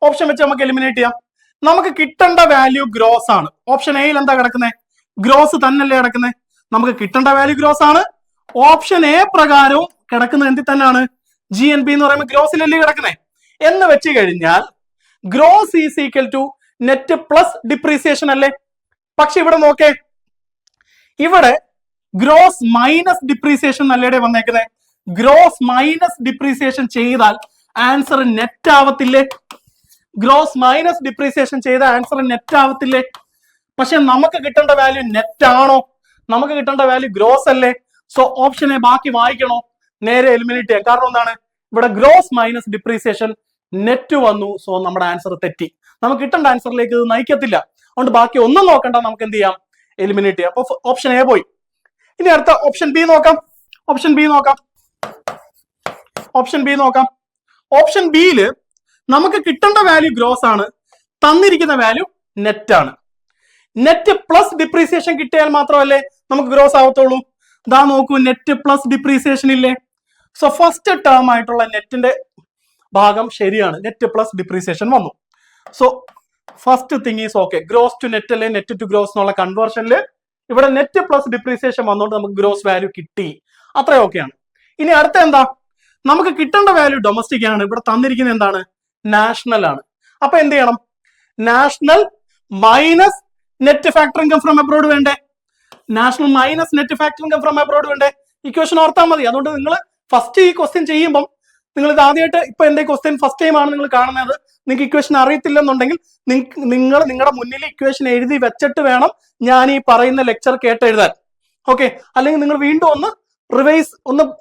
ഓപ്ഷൻ വെച്ച് നമുക്ക് എലിമിനേറ്റ് ചെയ്യാം. നമുക്ക് കിട്ടേണ്ട വാല്യൂ ഗ്രോസ് ആണ്. ഓപ്ഷൻ എയിൽ എന്താ കിടക്കുന്നത്? ഗ്രോസ് തന്നെയല്ലേ കിടക്കുന്നത്? നമുക്ക് കിട്ടേണ്ട വാല്യൂ ഗ്രോസ് ആണ്. ഓപ്ഷൻ എ പ്രകാരവും കിടക്കുന്നത് എന്തിൽ തന്നെയാണ്? GNP എന്ന് പറയുമ്പോൾ ഗ്രോസിലല്ലേ കിടക്കുന്നത് എന്ന് വെച്ച് കഴിഞ്ഞാൽ gross is equal to net plus depreciation അല്ലേ? പക്ഷെ ഇവിടെ നോക്കേ, ഇവിടെ ഗ്രോസ് മൈനസ് ഡിപ്രീസിയേഷൻ അല്ലേടെ വന്നേക്കുന്നത്. ഗ്രോസ് മൈനസ് ഡിപ്രീസിയേഷൻ ചെയ്താൽ ആൻസർ നെറ്റ് ആവത്തില്ലേ? ഗ്രോസ് മൈനസ് ഡിപ്രീസിയേഷൻ ചെയ്ത ആൻസർ നെറ്റ് ആവത്തില്ലേ? പക്ഷെ നമുക്ക് കിട്ടേണ്ട വാല്യൂ നെറ്റ് ആണോ? നമുക്ക് കിട്ടേണ്ട വാല്യൂ ഗ്രോസ് അല്ലേ? സോ ഓപ്ഷനെ ബാക്കി വായിക്കണോ? നേരെ എലിമിനേറ്റ് ചെയ്യാം. കാരണം എന്താണ്? ഇവിടെ ഗ്രോസ് മൈനസ് ഡിപ്രീസിയേഷൻ നെറ്റ് വന്നു. സോ നമ്മുടെ ആൻസർ തെറ്റി. നമുക്ക് കിട്ടേണ്ട ആൻസറിലേക്ക് ഇത് നയിക്കത്തില്ല. അതുകൊണ്ട് ബാക്കി ഒന്നും നോക്കണ്ട, നമുക്ക് എന്ത് ചെയ്യാം? എലിമിനേറ്റ് ചെയ്യാം. അപ്പൊ ഓപ്ഷൻ എ പോയി. ഇനി അടുത്ത ഓപ്ഷൻ ബി നോക്കാം. ഓപ്ഷൻ ബി നോക്കാം. ഓപ്ഷൻ ബി നോക്കാം. ഓപ്ഷൻ ബിയില് നമുക്ക് കിട്ടേണ്ട വാല്യൂ ഗ്രോസ് ആണ്, തന്നിരിക്കുന്ന വാല്യൂ നെറ്റ് ആണ്. നെറ്റ് പ്ലസ് ഡിപ്രീസിയേഷൻ കിട്ടിയാൽ മാത്രമല്ലേ നമുക്ക് ഗ്രോസ് ആവത്തുള്ളൂ. ദാ നോക്കൂ, നെറ്റ് പ്ലസ് ഡിപ്രീസിയേഷൻ ഇല്ലേ? സോ ഫസ്റ്റ് ടേം ആയിട്ടുള്ള നെറ്റിന്റെ ഭാഗം ശരിയാണ്. നെറ്റ് പ്ലസ് ഡിപ്രീസിയേഷൻ വന്നു. So first thing is okay. Gross to net അല്ലെ നെറ്റ് ടു ഗ്രോസ് എന്നുള്ള കൺവേർഷനിൽ ഇവിടെ നെറ്റ് പ്ലസ് ഡിപ്രീസിയേഷൻ വന്നുകൊണ്ട് നമുക്ക് ഗ്രോസ് വാല്യൂ കിട്ടി. അത്ര ഓക്കെയാണ്. ഇനി അടുത്ത എന്താ? നമുക്ക് കിട്ടേണ്ട വാല്യൂ ഡൊമസ്റ്റിക് ആണ്. ഇവിടെ തന്നിരിക്കുന്നത് എന്താണ്? നാഷണൽ ആണ്. അപ്പൊ എന്ത് ചെയ്യണം? National minus net factor income from abroad വേണ്ടേ? National minus net factor income from abroad വേണ്ടേ? ഇക്വേഷൻ ഓർത്താൽ മതി. അതുകൊണ്ട് നിങ്ങൾ ഫസ്റ്റ് ഈ ക്വസ്റ്റ്യൻ ചെയ്യുമ്പോൾ നിങ്ങൾ ഇത് ആദ്യമായിട്ട് ഇപ്പൊ എന്റെ ക്വസ്റ്റ്യൻ ഫസ്റ്റ് ടൈം ആണ് നിങ്ങൾ കാണുന്നത്, നിങ്ങൾക്ക് ഇക്വേഷൻ അറിയത്തില്ലെന്നുണ്ടെങ്കിൽ നിങ്ങൾ നിങ്ങളുടെ മുന്നിൽ ഇക്വേഷൻ എഴുതി വെച്ചിട്ട് വേണം ഞാൻ ഈ പറയുന്ന ലെക്ചർ കേട്ടെഴുതാൻ. ഓക്കെ, അല്ലെങ്കിൽ നിങ്ങൾ വീണ്ടും ഒന്ന് റിവൈസ്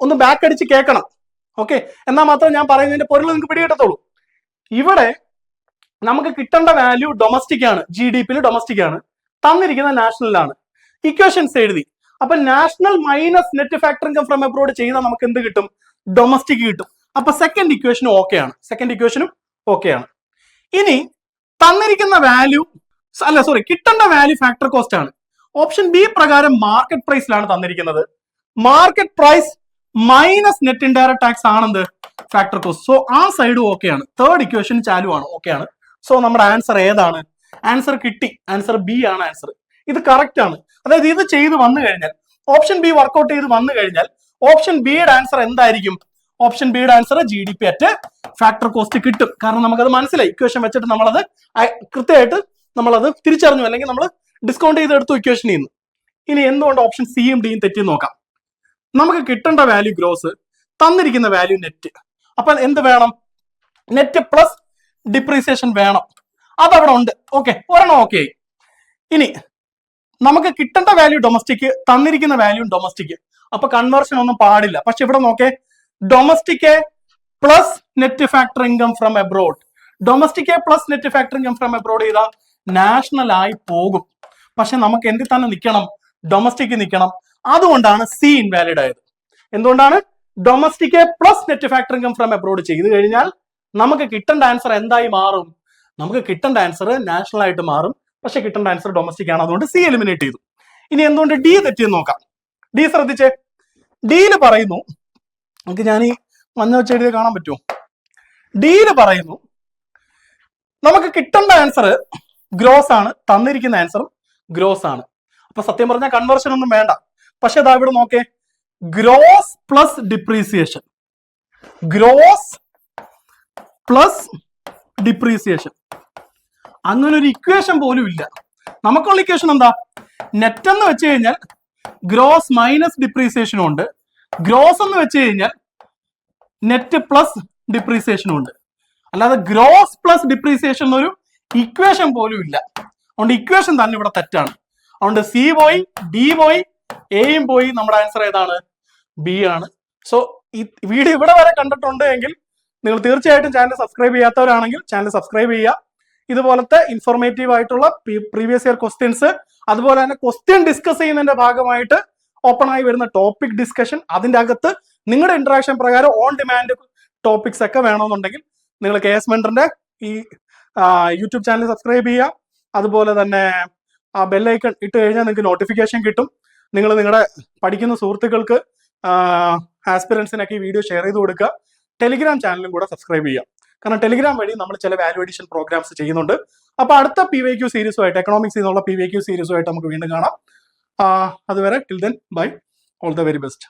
ഒന്ന് ബാക്ക് അടിച്ച് കേൾക്കണം. ഓക്കെ, എന്നാൽ മാത്രമേ ഞാൻ പറയുന്നതിന്റെ പൊരുൾ നിങ്ങൾക്ക് പിടികിട്ടത്തുള്ളൂ. ഇവിടെ നമുക്ക് കിട്ടേണ്ട വാല്യൂ ഡൊമസ്റ്റിക് ആണ്, GDP ഡൊമസ്റ്റിക് ആണ്, തന്നിരിക്കുന്ന നാഷണലാണ്. ഇക്വേഷൻസ് എഴുതി. അപ്പൊ national minus net factor income from abroad ചെയ്താൽ നമുക്ക് എന്ത് കിട്ടും? ഡൊമസ്റ്റിക് കിട്ടും. അപ്പൊ സെക്കൻഡ് ഇക്വേഷനും ഓക്കെ ആണ്. ഇനി തന്നിരിക്കുന്ന വാല്യൂ കിട്ടേണ്ട വാല്യൂ ഫാക്ടർ കോസ്റ്റ് ആണ്. ഓപ്ഷൻ ബി പ്രകാരം മാർക്കറ്റ് പ്രൈസിലാണ് തന്നിരിക്കുന്നത്. Market price minus net indirect tax ആണെന്ത്? Factor cost. സോ ആ സൈഡും ഓക്കെയാണ്. തേർഡ് ഇക്വേഷൻ ചാലുവാണ്, ഓക്കെയാണ്. സോ നമ്മുടെ ആൻസർ ഏതാണ്? ആൻസർ കിട്ടി. ആൻസർ ബി ആണ് ആൻസർ. ഇത് കറക്റ്റ് ആണ്. അതായത് ഇത് ചെയ്ത് വന്നു കഴിഞ്ഞാൽ, ഓപ്ഷൻ ബി വർക്ക്ഔട്ട് ചെയ്ത് വന്നു കഴിഞ്ഞാൽ ഓപ്ഷൻ ബിയുടെ ആൻസർ എന്തായിരിക്കും? ഓപ്ഷൻ ബിയുടെ answer GDP at factor cost കിട്ടും. കാരണം നമുക്കത് മനസ്സിലായി. ഇക്വേഷൻ വെച്ചിട്ട് നമ്മളത് കൃത്യമായിട്ട് നമ്മളത് തിരിച്ചറിഞ്ഞു, അല്ലെങ്കിൽ നമ്മൾ ഡിസ്കൗണ്ട് ചെയ്ത് എടുത്തു ഇക്വേഷനിൽ നിന്ന്. ഇനി എന്തുകൊണ്ട് ഓപ്ഷൻ സിയും ഡിയും തെറ്റി നോക്കാം. നമുക്ക് കിട്ടേണ്ട വാല്യൂ ഗ്രോസ്, തന്നിരിക്കുന്ന വാല്യൂ നെറ്റ്. അപ്പൊ എന്ത് വേണം? നെറ്റ് പ്ലസ് ഡിപ്രീസിയേഷൻ വേണം. അതവിടെ ഉണ്ട്. ഓക്കെ, ഒരെണ്ണം ഓക്കെ ആയി. ഇനി നമുക്ക് കിട്ടേണ്ട വാല്യൂ ഡൊമസ്റ്റിക്, തന്നിരിക്കുന്ന വാല്യൂ ഡൊമസ്റ്റിക്. അപ്പൊ കൺവേർഷൻ ഒന്നും പാടില്ല. പക്ഷെ ഇവിടെ നോക്കേ, domestic plus net factor income from abroad. Domestic plus net factor income from abroad ചെയ്താൽ നാഷണൽ ആയി പോകും. പക്ഷെ നമുക്ക് എന്തിൽ തന്നെ നിൽക്കണം? ഡൊമസ്റ്റിക് നിൽക്കണം. അതുകൊണ്ടാണ് സി ഇൻവാലിഡ് ആയത്. എന്തുകൊണ്ടാണ്? Domestic plus net factor income from abroad ചെയ്ത് കഴിഞ്ഞാൽ നമുക്ക് കിട്ടേണ്ട ആൻസർ എന്തായി മാറും? നമുക്ക് കിട്ടേണ്ട ആൻസർ നാഷണൽ ആയിട്ട് മാറും. പക്ഷെ കിട്ടേണ്ട ആൻസർ ഡൊമസ്റ്റിക് ആണ്. അതുകൊണ്ട് സി എലിമിനേറ്റ് ചെയ്തു. ഇനി എന്തുകൊണ്ട് ഡി തെറ്റിയെന്ന് നോക്കാം. ഡി ശ്രദ്ധിച്ചേ. ഡിയിൽ പറയുന്നു, നമുക്ക് ഞാൻ ഈ മഞ്ഞ വെച്ച് എഴുതി കാണാൻ പറ്റുമോ? ഡിയിൽ പറയുന്നു നമുക്ക് കിട്ടേണ്ട ആൻസർ ഗ്രോസ് ആണ്, തന്നിരിക്കുന്ന ആൻസറും ഗ്രോസ് ആണ്. അപ്പൊ സത്യം പറഞ്ഞാൽ കൺവേർഷൻ ഒന്നും വേണ്ട. പക്ഷെ ഇതാ ഇവിടെ നോക്കേ, gross plus depreciation, gross plus depreciation, അങ്ങനെ ഒരു ഇക്വേഷൻ പോലും ഇല്ല. നമുക്കുള്ള ഇക്വേഷൻ എന്താ? നെറ്റ് എന്ന് വെച്ച് കഴിഞ്ഞാൽ ഗ്രോസ് മൈനസ് ഡിപ്രീസിയേഷനും ഉണ്ട്, ഗ്രോസ് എന്ന് വെച്ച് കഴിഞ്ഞാൽ നെറ്റ് പ്ലസ് ഡിപ്രീസിയേഷനും ഉണ്ട്. അല്ലാതെ ഗ്രോസ് പ്ലസ് ഡിപ്രീസിയേഷൻ എന്നൊരു ഇക്വേഷൻ പോലും ഇല്ല. അതുകൊണ്ട് ഇക്വേഷൻ തന്നെ ഇവിടെ തെറ്റാണ്. അതുകൊണ്ട് സി പോയി, ഡി പോയി, എയും പോയി. നമ്മുടെ ആൻസർ ഏതാണ്? ബി ആണ്. സോ ഈ വീഡിയോ ഇവിടെ വരെ കണ്ടിട്ടുണ്ട് എങ്കിൽ നിങ്ങൾ തീർച്ചയായിട്ടും ചാനൽ സബ്സ്ക്രൈബ് ചെയ്യാത്തവരാണെങ്കിൽ ചാനൽ സബ്സ്ക്രൈബ് ചെയ്യുക. ഇതുപോലത്തെ ഇൻഫോർമേറ്റീവ് ആയിട്ടുള്ള പ്രീവിയസ് ഇയർ ക്വസ്റ്റ്യൻസ്, അതുപോലെ തന്നെ ക്വസ്റ്റ്യൻ ഡിസ്കസ് ചെയ്യുന്നതിന്റെ ഭാഗമായിട്ട് ഓപ്പൺ ആയി വരുന്ന ടോപ്പിക് ഡിസ്കഷൻ, അതിന്റെ അകത്ത് നിങ്ങളുടെ ഇന്ററാക്ഷൻ പ്രകാരം ഓൺ ഡിമാൻഡ് ടോപ്പിക്സ് ഒക്കെ വേണമെന്നുണ്ടെങ്കിൽ നിങ്ങൾ KS മെന്ററിന്റെ ഈ യൂട്യൂബ് ചാനൽ സബ്സ്ക്രൈബ് ചെയ്യുക. അതുപോലെ തന്നെ ആ ബെല്ലൈക്കൺ ഇട്ട് കഴിഞ്ഞാൽ നിങ്ങൾക്ക് നോട്ടിഫിക്കേഷൻ കിട്ടും. നിങ്ങൾ നിങ്ങളുടെ പഠിക്കുന്ന സുഹൃത്തുക്കൾക്ക്, ആസ്പിറൻസിനൊക്കെ ഈ വീഡിയോ ഷെയർ ചെയ്ത് കൊടുക്കുക. ടെലിഗ്രാം ചാനലും കൂടെ സബ്സ്ക്രൈബ് ചെയ്യുക. കാരണം ടെലിഗ്രാം വഴി നമ്മൾ ചില വാല്യൂ അഡീഷൻ പ്രോഗ്രാംസ് ചെയ്യുന്നുണ്ട്. അപ്പൊ അടുത്ത PYQ സീരീസുമായിട്ട്, എക്കണോമിക്സ് എന്നുള്ള PYQ സീരീസുമായിട്ട് നമുക്ക് വീണ്ടും കാണാം. അതുവരെ till then bye, all the very best.